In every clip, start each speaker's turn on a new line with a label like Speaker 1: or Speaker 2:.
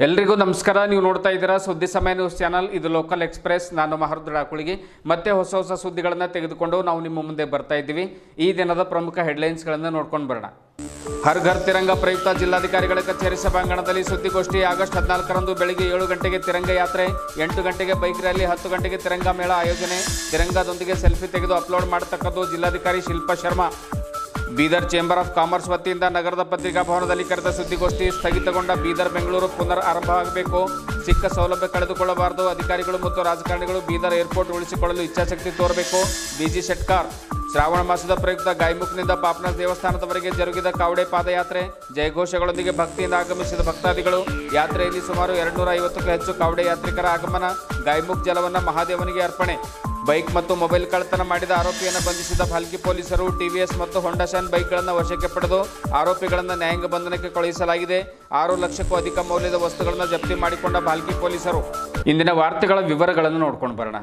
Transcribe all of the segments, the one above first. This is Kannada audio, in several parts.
Speaker 1: ಎಲ್ರಿಗೂ ನಮಸ್ಕಾರ. ನೀವು ನೋಡ್ತಾ ಇದ್ದೀರಾ ಸುದ್ದಿ ಸಮಯ ನ್ಯೂಸ್ ಚಾನಲ್. ಇದು ಲೋಕಲ್ ಎಕ್ಸ್ಪ್ರೆಸ್. ನಾನು ಮಹರ್ದ್ ಡಾಕುಳಿಗೆ ಮತ್ತೆ ಹೊಸ ಸುದ್ದಿಗಳನ್ನು ತೆಗೆದುಕೊಂಡು ನಾವು ನಿಮ್ಮ ಮುಂದೆ ಬರ್ತಾ ಇದ್ದೀವಿ. ಈ ದಿನದ ಪ್ರಮುಖ ಹೆಡ್ಲೈನ್ಸ್ಗಳನ್ನು ನೋಡ್ಕೊಂಡು ಬರೋಣ. ಹರ್ ಘರ್ ತಿರಂಗ ಪ್ರಯುಕ್ತ ಜಿಲ್ಲಾಧಿಕಾರಿಗಳ ಕಚೇರಿ ಸಭಾಂಗಣದಲ್ಲಿ ಸುದ್ದಿಗೋಷ್ಠಿ. ಆಗಸ್ಟ್ 14ರಂದು ಬೆಳಿಗ್ಗೆ 7 ಗಂಟೆಗೆ ತಿರಂಗ ಯಾತ್ರೆ, 8 ಗಂಟೆಗೆ ಬೈಕ್ ರ್ಯಾಲಿ, 10 ಗಂಟೆಗೆ ತಿರಂಗ ಮೇಳ ಆಯೋಜನೆ. ತಿರಂಗದೊಂದಿಗೆ ಸೆಲ್ಫಿ ತೆಗೆದು ಅಪ್ಲೋಡ್ ಮಾಡತಕ್ಕದ್ದು ಜಿಲ್ಲಾಧಿಕಾರಿ Shilpa Sharma. Bidar chamber of commerce ವತಿಯಿಂದ ನಗರದ ಪತ್ರಿಕಾ ಭವನದಲ್ಲಿ ಕರೆದ ಸುದ್ದಿಗೋಷ್ಠಿ. ಸ್ಥಗಿತಗೊಂಡ ಬೀದರ್ ಬೆಂಗಳೂರು ಪುನರ್ ಆರಂಭ ಆಗಬೇಕು. ಸಿಕ್ಕ ಸೌಲಭ್ಯ ಕಳೆದುಕೊಳ್ಳಬಾರದು. ಅಧಿಕಾರಿಗಳು ಮತ್ತು ರಾಜಕಾರಣಿಗಳು ಬೀದರ್ ಏರ್ಪೋರ್ಟ್ ಉಳಿಸಿಕೊಳ್ಳಲು ಇಚ್ಛಾಶಕ್ತಿ ತೋರಬೇಕು. ಬಿಜಿ ಶೆಟ್ಕಾರ್. ಶ್ರಾವಣ ಮಾಸದ ಪ್ರಯುಕ್ತ ಗಾಯಮುಖ್ನಿಂದ ಪಾಪ್ನ ದೇವಸ್ಥಾನದವರೆಗೆ ಜರುಗಿದ ಕಾವಡೆ ಪಾದಯಾತ್ರೆ. ಜಯಘೋಷಗಳೊಂದಿಗೆ ಭಕ್ತಿಯಿಂದ ಆಗಮಿಸಿದ ಭಕ್ತಾದಿಗಳು. ಯಾತ್ರೆಯಲ್ಲಿ ಸುಮಾರು 250ಕ್ಕೂ ಹೆಚ್ಚು ಕಾವಡೆ ಯಾತ್ರಿಕರ ಆಗಮನ. ಗಾಯಮುಖ್ ಜಲವನ್ನು ಮಹಾದೇವನಿಗೆ ಅರ್ಪಣೆ. ಬೈಕ್ ಮತ್ತು ಮೊಬೈಲ್ ಕಳ್ಳತನ ಮಾಡಿದ ಆರೋಪಿಯನ್ನು ಬಂಧಿಸಿದ ಭಾಲ್ಕಿ ಪೊಲೀಸರು. ಟಿವಿಎಸ್ ಮತ್ತು ಹೊಂಡಾ ಶೈನ್ ಬೈಕ್ಗಳನ್ನು ವಶಕ್ಕೆ ಪಡೆದು ಆರೋಪಿಗಳನ್ನು ನ್ಯಾಯಾಂಗ ಬಂಧನಕ್ಕೆ ಕಳುಹಿಸಲಾಗಿದೆ. 6 ಲಕ್ಷಕ್ಕೂ ಅಧಿಕ ಮೌಲ್ಯದ ವಸ್ತುಗಳನ್ನು ಜಪ್ತಿ ಮಾಡಿಕೊಂಡ ಭಾಲ್ಕಿ ಪೊಲೀಸರು. ಇಂದಿನ ವಾರ್ತೆಗಳ ವಿವರಗಳನ್ನು ನೋಡ್ಕೊಂಡು ಬರೋಣ.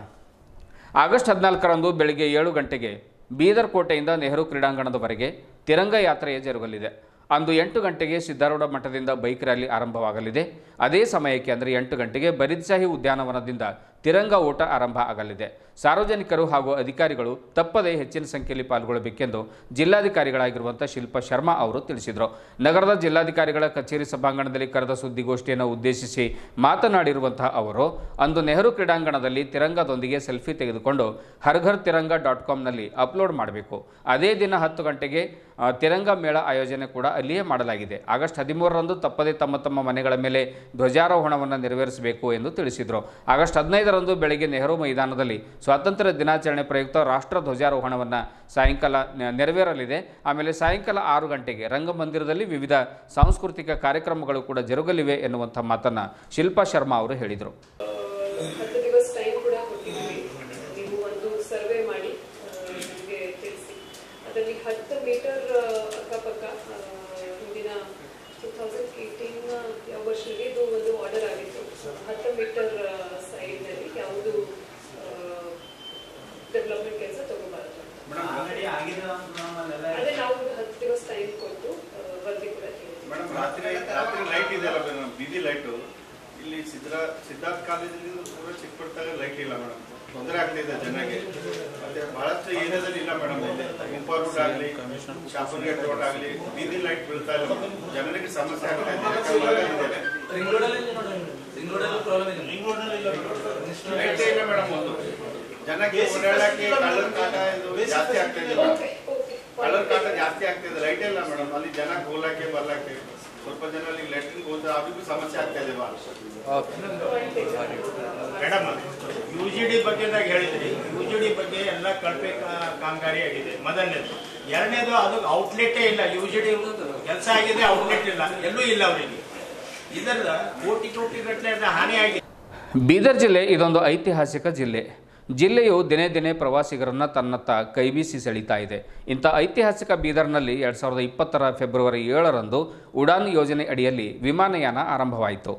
Speaker 1: ಆಗಸ್ಟ್ 14ರಂದು ಬೆಳಗ್ಗೆ 7 ಗಂಟೆಗೆ ಬೀದರ್ ಕೋಟೆಯಿಂದ ನೆಹರು ಕ್ರೀಡಾಂಗಣದವರೆಗೆ ತಿರಂಗ ಯಾತ್ರೆ ಜರುಗಲಿದೆ. ಅಂದು 8 ಗಂಟೆಗೆ ಸಿದ್ದಾರೂಢ ಮಠದಿಂದ ಬೈಕ್ ರ್ಯಾಲಿ ಆರಂಭವಾಗಲಿದೆ. ಅದೇ ಸಮಯಕ್ಕೆ ಅಂದರೆ 8 ಗಂಟೆಗೆ ಬರಿದ್ಶಾಹಿ ಉದ್ಯಾನವನದಿಂದ ತಿರಂಗ ಓಟ ಆರಂಭ ಆಗಲಿದೆ. ಸಾರ್ವಜನಿಕರು ಹಾಗೂ ಅಧಿಕಾರಿಗಳು ತಪ್ಪದೇ ಹೆಚ್ಚಿನ ಸಂಖ್ಯೆಯಲ್ಲಿ ಪಾಲ್ಗೊಳ್ಳಬೇಕೆಂದು ಜಿಲ್ಲಾಧಿಕಾರಿಗಳಾಗಿರುವಂಥ ಶಿಲ್ಪಾ ಶರ್ಮಾ ಅವರು ತಿಳಿಸಿದರು. ನಗರದ ಜಿಲ್ಲಾಧಿಕಾರಿಗಳ ಕಚೇರಿ ಸಭಾಂಗಣದಲ್ಲಿ ಕರೆದ ಸುದ್ದಿಗೋಷ್ಠಿಯನ್ನು ಉದ್ದೇಶಿಸಿ ಮಾತನಾಡಿರುವಂತಹ ಅವರು, ಅಂದು ನೆಹರು ಕ್ರೀಡಾಂಗಣದಲ್ಲಿ ತಿರಂಗದೊಂದಿಗೆ ಸೆಲ್ಫಿ ತೆಗೆದುಕೊಂಡು ಹರ್ಘರ್ತಿರಂಗ.comನಲ್ಲಿ ಅಪ್ಲೋಡ್ ಮಾಡಬೇಕು. ಅದೇ ದಿನ 10 ಗಂಟೆಗೆ ತಿರಂಗ ಮೇಳ ಆಯೋಜನೆ ಕೂಡ ಅಲ್ಲಿಯೇ ಮಾಡಲಾಗಿದೆ. ಆಗಸ್ಟ್ 13ರಂದು ತಪ್ಪದೇ ತಮ್ಮ ಮನೆಗಳ ಮೇಲೆ ಧ್ವಜಾರೋಹಣವನ್ನು ನೆರವೇರಿಸಬೇಕು ಎಂದು ತಿಳಿಸಿದರು. ಆಗಸ್ಟ್ 15ರಂದು ಬೆಳಗ್ಗೆ ನೆಹರು ಮೈದಾನದಲ್ಲಿ ಸ್ವಾತಂತ್ರ್ಯ ದಿನಾಚರಣೆ ಪ್ರಯುಕ್ತ ರಾಷ್ಟ್ರ ಧ್ವಜಾರೋಹಣವನ್ನು ಸಾಯಂಕಾಲ ನೆರವೇರಲಿದೆ. ಆಮೇಲೆ ಸಾಯಂಕಾಲ 6 ಗಂಟೆಗೆ ರಂಗಮಂದಿರದಲ್ಲಿ ವಿವಿಧ ಸಾಂಸ್ಕೃತಿಕ ಕಾರ್ಯಕ್ರಮಗಳು ಕೂಡ ಜರುಗಲಿವೆ ಎನ್ನುವಂಥ ಮಾತನ್ನು ಶಿಲ್ಪಾ ಶರ್ಮಾ ಅವರು ಹೇಳಿದರು.
Speaker 2: ಅದರಲ್ಲಿ 10 ಮೀಟರ್ ಅಕ್ಕಪಕ್ಕ ಹಿಂದಿನ 2018 ಯಾವ ವರ್ಷದಲ್ಲಿ ಇದು ಒಂದು ಆರ್ಡರ್ ಆಗಿತ್ತು. 10 ಮೀಟರ್ ಸೈಡ್ನಲ್ಲಿ ಯಾವುದು ಡೆವಲಪ್ಮೆಂಟ್ ಕೆಲಸ ತಗೋಬಾರದು. ಅದೇ ನಾವು 10 ದಿವಸ ಟೈಮ್ ಕೊಟ್ಟು ವರದಿ ಕೂಡ
Speaker 3: ರಾತ್ರಿ ಲೈಟ್ ಇದೆ ಅಲ್ಲ, ಬೀದಿ ಲೈಟು ಇಲ್ಲಿ ಸಿದ್ಧಾರ್ಥ ಕಾಲೇಜಲ್ಲಿ ಪೂರ ಚಿಕ್ಕಪುಟ್ಟದಾಗ ಲೈಟ್ ಇಲ್ಲ ಮೇಡಮ್. ತೊಂದರೆ ಆಗ್ತಿದೆ ಜನರಿಗೆ. ಮತ್ತೆ ಬಹಳಷ್ಟು ಏರಿಯಾದಲ್ಲಿ ಇಲ್ಲ ಮೇಡಮ್. ಗುಂಪ ರೋಡ್ ಆಗಲಿ, ಶಾಪುರ್ಗೇಟ್ ರೋಡ್ ಆಗಲಿ ಬೀದಿ ಲೈಟ್ ಬೀಳ್ತಾ ಇಲ್ಲ. ಜನರಿಗೆ ಸಮಸ್ಯೆ ಆಗ್ತಾ ಇದೆ. ಲೈಟೇ ಇಲ್ಲ ಮೇಡಮ್. ಒಂದು ಜನಕ್ಕೆ ಓಡಾಡಕ್ಕೆ ಕಳ್ಳರ ಕಾಟ ಜಾಸ್ತಿ ಆಗ್ತಾ ಇದೆ. ಕಳ್ಳರ ಕಾಟ ಜಾಸ್ತಿ ಆಗ್ತಿದೆ. ಲೈಟೇ ಇಲ್ಲ ಮೇಡಮ್. ಅಲ್ಲಿ ಜನ ಹೋಗ್ಲಾಕೆ ಬರ್ಲಾಕೆ ಸ್ವಲ್ಪ ಜನ ಅಲ್ಲಿ ಲೆಟ್ರಿನ್ ಹೋದ್ರೆ ಅವ್ರಿಗೂ ಸಮಸ್ಯೆ ಆಗ್ತಾ ಇದೆ. ಮೇಡಮ್, ಯುಜಿಡಿ ಬಗ್ಗೆ ಹೇಳಿದ್ರಿ. ಯುಜಿಡಿ ಬಗ್ಗೆ ಎಲ್ಲ ಕಳಪೆ ಕಾಮಗಾರಿ ಆಗಿದೆ. ಮೊದಲನೇದು. ಎರಡನೇದು, ಅದು ಔಟ್ಲೆಟೇ ಇಲ್ಲ. ಯುಜಿಡಿ ಕೆಲಸ ಆಗಿದೆ, ಔಟ್ಲೆಟ್ ಇಲ್ಲ, ಎಲ್ಲೂ ಇಲ್ಲ ಅವರಿಗೆ. ಇದರ ಕೋಟಿ ಗಟ್ಟಲೆ ಹಾನಿ ಆಗಿದೆ.
Speaker 1: ಬೀದರ್ ಜಿಲ್ಲೆ ಇದೊಂದು ಐತಿಹಾಸಿಕ ಜಿಲ್ಲೆ. ಜಿಲ್ಲೆಯು ದಿನೇ ದಿನೇ ಪ್ರವಾಸಿಗರನ್ನು ತನ್ನತ್ತ ಕೈಬೀಸಿ ಸೆಳೀತಾ ಇದೆ. ಇಂಥ ಐತಿಹಾಸಿಕ ಬೀದರ್ನಲ್ಲಿ 2020ರ ಫೆಬ್ರವರಿ 7ರಂದು ಉಡಾನ್ ಯೋಜನೆ ಅಡಿಯಲ್ಲಿ ವಿಮಾನಯಾನ ಆರಂಭವಾಯಿತು.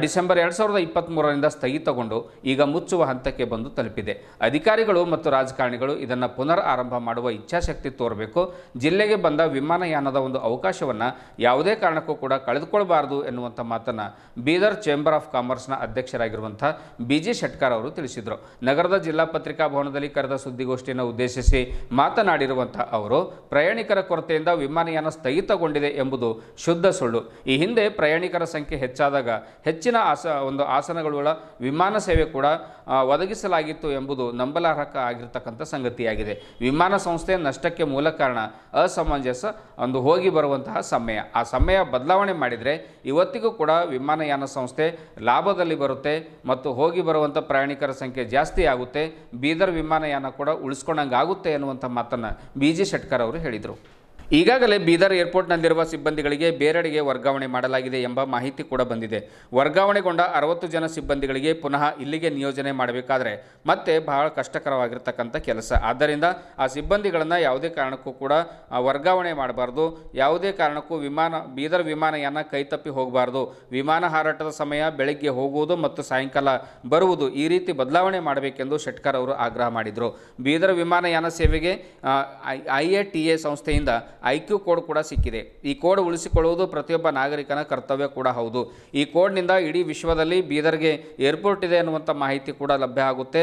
Speaker 1: ಡಿಸೆಂಬರ್ 2023ರಿಂದ ಸ್ಥಗಿತಗೊಂಡು ಈಗ ಮುಚ್ಚುವ ಹಂತಕ್ಕೆ ಬಂದು ತಲುಪಿದೆ. ಅಧಿಕಾರಿಗಳು ಮತ್ತು ರಾಜಕಾರಣಿಗಳು ಇದನ್ನು ಪುನರ್ ಆರಂಭ ಮಾಡುವ ಇಚ್ಛಾಶಕ್ತಿ ತೋರಬೇಕು. ಜಿಲ್ಲೆಗೆ ಬಂದ ವಿಮಾನಯಾನದ ಒಂದು ಅವಕಾಶವನ್ನು ಯಾವುದೇ ಕಾರಣಕ್ಕೂ ಕೂಡ ಕಳೆದುಕೊಳ್ಳಬಾರದು ಎನ್ನುವಂಥ ಮಾತನ್ನು ಬೀದರ್ ಚೇಂಬರ್ ಆಫ್ ಕಾಮರ್ಸ್ನ ಅಧ್ಯಕ್ಷರಾಗಿರುವಂಥ ಬಿಜಿ ಶೆಟ್ಕಾರ್ ಅವರು ತಿಳಿಸಿದರು. ನಗರದ ಜಿಲ್ಲಾ ಪತ್ರಿಕಾ ಭವನದಲ್ಲಿ ಕರೆದ ಸುದ್ದಿಗೋಷ್ಠಿಯನ್ನು ಉದ್ದೇಶಿಸಿ ಮಾತನಾಡಿರುವಂಥ ಅವರು, ಪ್ರಯಾಣಿಕರ ಕೊರತೆಯಿಂದ ವಿಮಾನಯಾನ ಸ್ಥಗಿತಗೊಂಡಿದೆ ಎಂಬುದು ಶುದ್ಧ ಸುಳ್ಳು. ಈ ಹಿಂದೆ ಪ್ರಯಾಣಿಕರ ಸಂಖ್ಯೆ ಹೆಚ್ಚಾದಾಗ ಹೆಚ್ಚಿನ ಆಸನಗಳುಳ್ಳ ವಿಮಾನ ಸೇವೆ ಕೂಡ ಒದಗಿಸಲಾಗಿತ್ತು ಎಂಬುದು ನಂಬಲಾರ್ಹ ಆಗಿರತಕ್ಕಂಥ ಸಂಗತಿಯಾಗಿದೆ. ವಿಮಾನ ಸಂಸ್ಥೆ ನಷ್ಟಕ್ಕೆ ಮೂಲ ಕಾರಣ ಅಸಮಂಜಸ ಒಂದು ಹೋಗಿ ಬರುವಂತಹ ಸಮಯ. ಆ ಸಮಯ ಬದಲಾವಣೆ ಮಾಡಿದರೆ ಇವತ್ತಿಗೂ ಕೂಡ ವಿಮಾನಯಾನ ಸಂಸ್ಥೆ ಲಾಭದಲ್ಲಿ ಬರುತ್ತೆ ಮತ್ತು ಹೋಗಿ ಬರುವಂಥ ಪ್ರಯಾಣಿಕರ ಸಂಖ್ಯೆ ಜಾಸ್ತಿ ಆಗುತ್ತೆ. ಬೀದರ್ ವಿಮಾನಯಾನ ಕೂಡ ಉಳಿಸ್ಕೊಂಡಂಗಾಗುತ್ತೆ ಎನ್ನುವಂಥ ಮಾತನ್ನು ಬಿಜಿ ಶೆಟ್ಕಾರ್ ಅವರು ಹೇಳಿದರು. ಈಗಾಗಲೇ ಬೀದರ್ ಏರ್ಪೋರ್ಟ್ನಲ್ಲಿರುವ ಸಿಬ್ಬಂದಿಗಳಿಗೆ ಬೇರೆಡೆಗೆ ವರ್ಗಾವಣೆ ಮಾಡಲಾಗಿದೆ ಎಂಬ ಮಾಹಿತಿ ಕೂಡ ಬಂದಿದೆ. ವರ್ಗಾವಣೆಗೊಂಡ 60 ಜನ ಸಿಬ್ಬಂದಿಗಳಿಗೆ ಪುನಃ ಇಲ್ಲಿಗೆ ನಿಯೋಜನೆ ಮಾಡಬೇಕಾದ್ರೆ ಮತ್ತೆ ಬಹಳ ಕಷ್ಟಕರವಾಗಿರ್ತಕ್ಕಂಥ ಕೆಲಸ. ಆದ್ದರಿಂದ ಆ ಸಿಬ್ಬಂದಿಗಳನ್ನು ಯಾವುದೇ ಕಾರಣಕ್ಕೂ ಕೂಡ ವರ್ಗಾವಣೆ ಮಾಡಬಾರ್ದು. ಯಾವುದೇ ಕಾರಣಕ್ಕೂ ಬೀದರ್ ವಿಮಾನಯಾನ ಕೈತಪ್ಪಿ ಹೋಗಬಾರ್ದು. ವಿಮಾನ ಹಾರಾಟದ ಸಮಯ ಬೆಳಗ್ಗೆ ಹೋಗುವುದು ಮತ್ತು ಸಾಯಂಕಾಲ ಬರುವುದು ಈ ರೀತಿ ಬದಲಾವಣೆ ಮಾಡಬೇಕೆಂದು ಶೆಟ್ಕಾರ್ ಅವರು ಆಗ್ರಹ ಮಾಡಿದರು. ಬೀದರ್ ವಿಮಾನಯಾನ ಸೇವೆಗೆ IATA ಸಂಸ್ಥೆಯಿಂದ IQ ಕೋಡ್ ಕೂಡ ಸಿಕ್ಕಿದೆ. ಈ ಕೋಡ್ ಉಳಿಸಿಕೊಳ್ಳುವುದು ಪ್ರತಿಯೊಬ್ಬ ನಾಗರಿಕನ ಕರ್ತವ್ಯ ಕೂಡ ಹೌದು. ಈ ಕೋಡ್ನಿಂದ ಇಡೀ ವಿಶ್ವದಲ್ಲಿ ಬೀದರ್ಗೆ ಏರ್ಪೋರ್ಟ್ ಇದೆ ಅನ್ನುವಂಥ ಮಾಹಿತಿ ಕೂಡ ಲಭ್ಯ ಆಗುತ್ತೆ,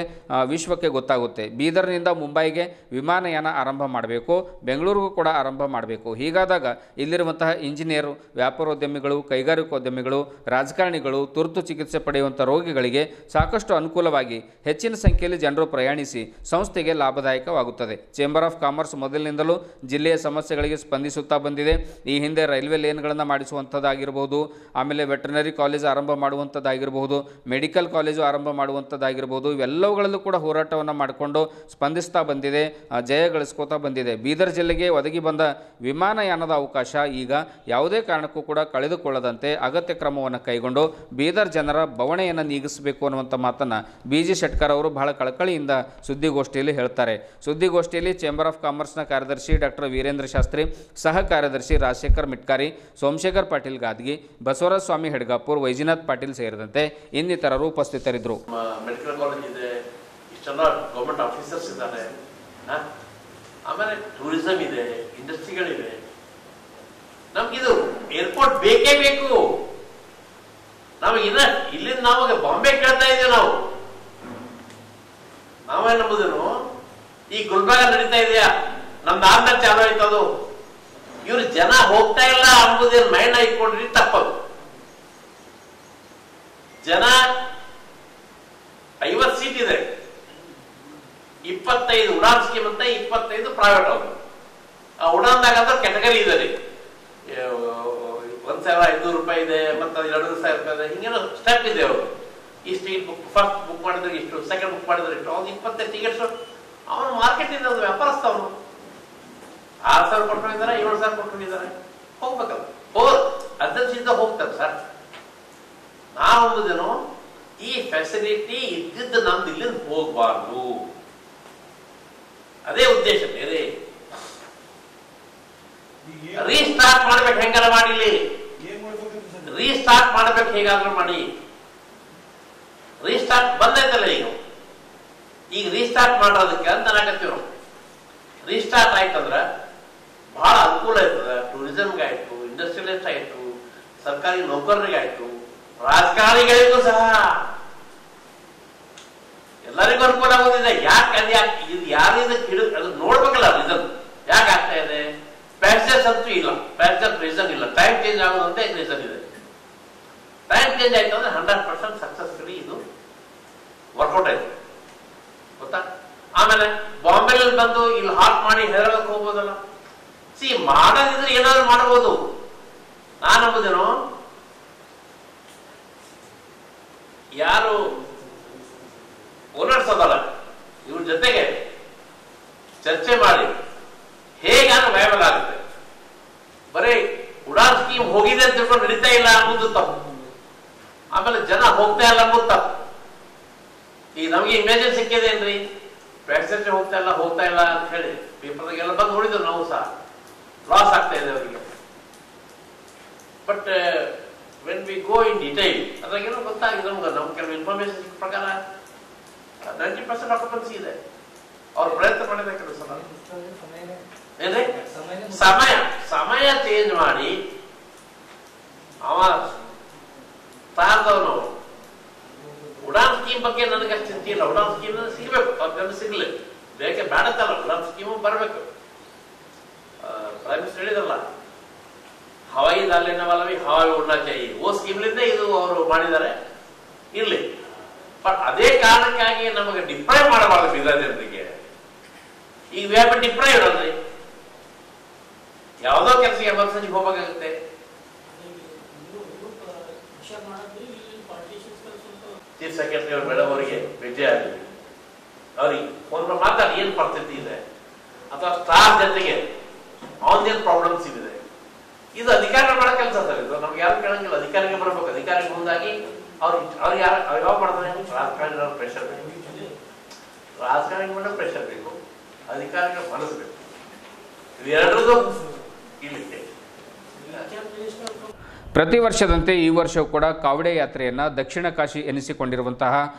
Speaker 1: ವಿಶ್ವಕ್ಕೆ ಗೊತ್ತಾಗುತ್ತೆ. ಬೀದರ್ನಿಂದ ಮುಂಬೈಗೆ ವಿಮಾನಯಾನ ಆರಂಭ ಮಾಡಬೇಕು, ಬೆಂಗಳೂರಿಗೂ ಕೂಡ ಆರಂಭ ಮಾಡಬೇಕು. ಹೀಗಾದಾಗ ಇಲ್ಲಿರುವಂತಹ ಇಂಜಿನಿಯರು, ವ್ಯಾಪಾರೋದ್ಯಮಿಗಳು, ಕೈಗಾರಿಕೋದ್ಯಮಿಗಳು, ರಾಜಕಾರಣಿಗಳು, ತುರ್ತು ಚಿಕಿತ್ಸೆ ಪಡೆಯುವಂಥ ರೋಗಿಗಳಿಗೆ ಸಾಕಷ್ಟು ಅನುಕೂಲವಾಗಿ ಹೆಚ್ಚಿನ ಸಂಖ್ಯೆಯಲ್ಲಿ ಜನರು ಪ್ರಯಾಣಿಸಿ ಸಂಸ್ಥೆಗೆ ಲಾಭದಾಯಕವಾಗುತ್ತದೆ. ಚೇಂಬರ್ ಆಫ್ ಕಾಮರ್ಸ್ ಮೊದಲಿನಿಂದಲೂ ಜಿಲ್ಲೆಯ ಸಮಸ್ಯೆಗಳಿಗೆ ಸ್ಪಂದಿಸುತ್ತಾ ಬಂದಿದೆ. ಈ ಹಿಂದೆ ರೈಲ್ವೆ ಲೇನ್ಗಳನ್ನು ಮಾಡಿಸುವಂಥದ್ದಾಗಿರ್ಬೋದು, ಆಮೇಲೆ ವೆಟರ್ನರಿ ಕಾಲೇಜು ಆರಂಭ ಮಾಡುವಂಥದ್ದಾಗಿರ್ಬೋದು, ಮೆಡಿಕಲ್ ಕಾಲೇಜು ಆರಂಭ ಮಾಡುವಂಥದ್ದಾಗಿರ್ಬೋದು, ಇವೆಲ್ಲವುಗಳಲ್ಲೂ ಕೂಡ ಹೋರಾಟವನ್ನು ಮಾಡಿಕೊಂಡು ಸ್ಪಂದಿಸ್ತಾ ಬಂದಿದೆ, ಜಯ ಗಳಿಸ್ಕೋತಾ ಬಂದಿದೆ. ಬೀದರ್ ಜಿಲ್ಲೆಗೆ ಒದಗಿ ಬಂದ ವಿಮಾನಯಾನದ ಅವಕಾಶ ಈಗ ಯಾವುದೇ ಕಾರಣಕ್ಕೂ ಕೂಡ ಕಳೆದುಕೊಳ್ಳದಂತೆ ಅಗತ್ಯ ಕ್ರಮವನ್ನು ಕೈಗೊಂಡು ಬೀದರ್ ಜನರ ಬವಣೆಯನ್ನು ನೀಗಿಸಬೇಕು ಅನ್ನುವಂಥ ಮಾತನ್ನು BG ಶೆಟ್ಕರ್ ಅವರು ಬಹಳ ಕಳಕಳಿಯಿಂದ ಸುದ್ದಿಗೋಷ್ಠಿಯಲ್ಲಿ ಹೇಳ್ತಾರೆ. ಸುದ್ದಿಗೋಷ್ಠಿಯಲ್ಲಿ ಚೇಂಬರ್ ಆಫ್ ಕಾಮರ್ಸ್ನ ಕಾರ್ಯದರ್ಶಿ ಡಾಕ್ಟರ್ ವೀರೇಂದ್ರ ಶಾಸ್ತ್ರಿ, ಸಹ ಕಾರ್ಯದರ್ಶಿ ರಾಜಶೇಖರ್ ಮಿಟ್ಕಾರಿ, ಸೋಮಶೇಖರ್ ಪಾಟೀಲ್ ಗಾದ್ಗಿ, ಬಸವರಾಜ ಸ್ವಾಮಿ ಹೆಡ್ಗಾಪುರ್, ವೈಜನಾಥ್ ಪಾಟೀಲ್ ಸೇರಿದಂತೆ ಇನ್ನಿತರರು ಉಪಸ್ಥಿತರಿದ್ದರು.
Speaker 4: ಮೆಡಿಕಲ್ ಕಾಲೇಜ್ ಇದೆ, ಇಷ್ಟೆಲ್ಲ ಗೌರ್ಮೆಂಟ್ ಆಫೀಸರ್ಸ್ ಇದ್ದಾರೆ, ಆಮೇಲೆ ಟೂರಿಸಂ ಇದೆ, ಇಂಡಸ್ಟ್ರಿಗಳಿವೆ. ನಮ್ಗಿದು ಏರ್ಪೋರ್ಟ್ ಬೇಕೇ ಬೇಕು. ನಮಗಿನ್ನ ಇಲ್ಲಿಂದ ನಮಗೆ ಬಾಂಬೆ ಕೇಳ್ತಾ ಇದ್ದೇವೆ. ನಾವೇನ್ ನಂಬುದೇನು, ಈ ಗುಲ್ಬರ್ಗ ನಡೀತಾ ಇದೆಯಾ, ನಮ್ದು ಆದ್ಮೇಲೆ ಚಾಲು ಆಯ್ತು ಅದು. ಇವ್ರು ಜನ ಹೋಗ್ತಾ ಇಲ್ಲ ಅಂಬುದೇನು ಮೈಂಡ್ ಹಾಕೊಂಡ್ರಿ ತಪ್ಪದು. ಜನ 50 ಸೀಟ್ ಇದೆ, 25 ಉಡಾನ್ ಸ್ಕೀಮ್ ಅಂತ, 25 ಪ್ರೈವೇಟ್ ಅವರು. ಆ ಉಡಾನ್ದಾಗ ಅಂದ್ರೆ ಕೆಟಗರಿ ಇದೆ ರೀ, 1,500 ರೂಪಾಯಿ ಇದೆ, ಮತ್ತೆ 2,000 ರೂಪಾಯಿ ಇದೆ, ಹಿಂಗೇನೋ ಸ್ಟೆಪ್ ಇದೆ. ಅವರು ಈ ಸ್ಟ್ರೀಟ್ ಬುಕ್ ಫಸ್ಟ್ ಬುಕ್ ಮಾಡಿದ್ರೆ ಇಷ್ಟು, ಸೆಕೆಂಡ್ ಬುಕ್ ಮಾಡಿದ್ರೆ ಇಷ್ಟು, ಅವ್ನು 25 ಟಿಕೆಟ್ಸ್. ಅವನು ಮಾರ್ಕೆಟ್ ಇಂದ ಒಂದು ವ್ಯಾಪಾರಸ್ಥ, ಅವನು 6,000 ಕೊಟ್ಟಿದ್ದಾರೆ, 7,000 ಕೊಟ್ಟಿದ್ದಾರೆ. ಹೋಗ್ಬೇಕಲ್ಲ, ಅದರಿಂದ ಹೋಗ್ತಾರೆ ಸರ್. ನಾವು ಅಂಬುದೇನು, ಈ ಫೆಸಿಲಿಟಿ ಇದ್ದಿದ್ದು ನಮ್ದು ಇಲ್ಲಿಂದ ಹೋಗ್ಬಾರ್ದು, ಅದೇ ಉದ್ದೇಶ. ಬೇರೆ ರೀಸ್ಟಾರ್ಟ್ ಮಾಡ್ಬೇಕು, ಹೆಂಗಾರ ಮಾಡಿಲಿ ರೀಸ್ಟಾರ್ಟ್ ಮಾಡ್ಬೇಕು, ಹೇಗಾದ್ರೂ ಮಾಡಿ. ರೀಸ್ಟಾರ್ಟ್ ಬಂದೈತಲ್ಲ ಈಗ ರೀಸ್ಟಾರ್ಟ್ ಮಾಡೋದಕ್ಕೆ ಅಂತ ನಾಕತ್ತೀವಿ ನಾವು. ರೀಸ್ಟಾರ್ಟ್ ಆಯ್ತಂದ್ರ ಬಹಳ ಅನುಕೂಲ ಇರ್ತದೆ. ಟೂರಿಸಂಗೆ ಆಯ್ತು, ಇಂಡಸ್ಟ್ರಿಯಲಿಸ್ಟ್ ಆಯ್ತು, ಸರ್ಕಾರಿ ನೌಕರರಿಗೆ ಆಯ್ತು, ರಾಜಕಾರಣಿಗಳಿಗೂ ಸಹ ಎಲ್ಲರಿಗೂ ಅನುಕೂಲ ಆಗೋದಿದೆ. ಯಾಕೆ ಇದು ಯಾರಿಂದ ಅದು ನೋಡ್ಬೇಕಲ್ಲ, ರೀಸನ್ ಯಾಕೆ ಆಗ್ತಾ ಇದೆ. ಪ್ಯಾಸೆಂಜರ್ಸ್ ಅಂತೂ ಇಲ್ಲ, ಪ್ಯಾಸೆಂಜರ್ ರೀಸನ್ ಇಲ್ಲ, ಟೈಮ್ ಚೇಂಜ್ ಆಗೋದಂತ ರೀಸನ್ ಇದೆ. ಟೈಮ್ ಚೇಂಜ್ ಆಯ್ತು ಅಂದ್ರೆ 100% ಸಕ್ಸಸ್ಫುಲಿ ಇದು ವರ್ಕೌಟ್ ಆಯ್ತು, ಗೊತ್ತಾ. ಆಮೇಲೆ ಬಾಂಬೆನಲ್ಲಿ ಬಂದು ಇಲ್ಲಿ ಹಾಟ್ ಮಾಡಿ ಹೆದರಕ್ಕೆ ಹೋಗ್ಬೋದಲ್ಲ. ಮಾಡೋದಿದ್ರೆ ಏನಾದ್ರು ಮಾಡಬಹುದು. ನಾನು ಅಂಬುದೇನು, ಯಾರು ಓನರ್ಸ್ ಅದಲ್ಲ ಇವ್ರ ಜೊತೆಗೆ ಚರ್ಚೆ ಮಾಡಿ ಹೇಗಾದ್ರೂ ವಯಬಲ್ ಆಗುತ್ತೆ. ಬರೀ ಉಡಾನ್ ಸ್ಕೀಮ್ ಹೋಗಿದೆ ಅಂತ ತಿಳ್ಕೊಂಡು ನಡೀತಾ ಇಲ್ಲ ಅನ್ನೋದು ತಪ್ಪು, ಆಮೇಲೆ ಜನ ಹೋಗ್ತಾ ಇಲ್ಲ ಅನ್ನೋದು ತಪ್ಪು. ಈಗ ನಮಗೆ ಇಮೇಜಸ್ ಸಿಕ್ಕಿದೇನ್ರಿ, ಪ್ಯಾಸೆಂಜರ್ ಹೋಗ್ತಾ ಇಲ್ಲ ಅಂತ ಹೇಳಿ ಪೇಪರ್ದಾಗೆಲ್ಲ ಬಂದು ನೋಡಿದ್ರು ನಾವು ಸಹ. ಲಾಸ್ ಆಗ್ತಾ ಇದೆ ಅವರಿಗೆ. But when we go in detail ಅದ್ರಾಗೇನೋ ಗೊತ್ತಾಗಿದೆ ನಮ್ಗೆ. ನಮ್ಮ ಕೆಲವು ಇನ್ಫಾರ್ಮೇಶನ್ ಪ್ರಕಾರ 90% ಆಕ್ಯುಪೆನ್ಸಿ ಇದೆ. ಅವ್ರು ಪ್ರಯತ್ನ ಮಾಡಿದ ಕೆಲವು ಸಲ ಏನ್ರಿ, ಸಮಯ ಚೇಂಜ್ ಮಾಡಿ ಅವ ತಾರ್ದವನು. ಉಡಾನ್ ಸ್ಕೀಮ್ ಬಗ್ಗೆ ನನಗೆ ಅಷ್ಟು ಚಿಂತೆ ಇಲ್ಲ. ಉಡಾನ್ ಸ್ಕೀಮ್ ಸಿಗ್ಬೇಕು, ಅವ್ರಿಗೆ ಸಿಗ್ಲಿ, ಬೇಕೆ ಬೇಡತ್ತಲ್ಲ, ಉಡಾನ್ ಸ್ಕೀಮು ಬರಬೇಕು. ಪ್ರೈಮ್ ಮಿನಿಸ್ಟರ್ ಹೇಳಿದ್ರಲ್ಲ, ಹವಾಯಿ ದಾಲೇನ ವಾಲವಿ ಹವಾಯಿ ಉಡ್ನಾ ಚಾಹಿಯೆ, ಓ ಸ್ಕೀಮ್ಲಿಂದ ಇದು ಅವರು ಮಾಡಿದ್ದಾರೆ, ಇರ್ಲಿ. ಬಟ್ ಅದೇ ಕಾರಣಕ್ಕಾಗಿ ನಮಗೆ ಡಿಪ್ರೈವ್ ಮಾಡಬಾರ್ದು ಬೀದರ್ ಜನರಿಗೆ. ಈಗ ವಿ ಹ್ಯಾವ್ ಡಿಪ್ರೈವ್ ಇರೋದ್ರಿ, ಯಾವುದೋ ಕೆಲಸ ಎಮರ್ಜೆನ್ಸಿ ಹೋಗಬೇಕಾಗುತ್ತೆ. ಚೀಫ್ ಸೆಕ್ರೆಟರಿ ಅವ್ರ ಮೇಡಮ್ ಅವರಿಗೆ ಭೇಟಿ ಆಗಲಿ, ಅವ್ರಿಗೆ ಫೋನ್ ಮಾತಾಡಿ ಏನ್ ಪರಿಸ್ಥಿತಿ ಇದೆ, ಅಥವಾ ಸ್ಟಾಫ್ ಜೊತೆಗೆ ಅವನದೇನು ಪ್ರಾಬ್ಲಮ್ಸ್ ಇದೆ. ಇದು ಅಧಿಕಾರಿಗಳು ಮಾಡೋ ಕೆಲಸ ಸರ್. ಇದು ನಮ್ಗೆ ಯಾರು ಕೇಳಂಗಿಲ್ಲ, ಅಧಿಕಾರಿಗೆ ಬರಬೇಕು. ಅಧಿಕಾರಿಗೆ ಮುಂದಾಗಿ ಅವ್ರು ಯಾವ ಮಾಡ್ತಾರೆ, ರಾಜಕಾರಣಿಗಳ ಪ್ರೆಷರ್ ಬೇಕು, ರಾಜಕಾರಣಿಗಳ ಪ್ರೆಷರ್ ಬೇಕು, ಅಧಿಕಾರಿಗಳ ಮನಸ್ಸು ಬೇಕು. ಇವೆರಡರದು ಇಲ್ಲಿ
Speaker 1: ಪ್ರತಿ ವರ್ಷದಂತೆ ಈ ವರ್ಷವೂ ಕೂಡ ಕಾವಡೆ ಯಾತ್ರೆಯನ್ನು ದಕ್ಷಿಣ ಕಾಶಿ ಎನಿಸಿಕೊಂಡಿರುವಂತಹ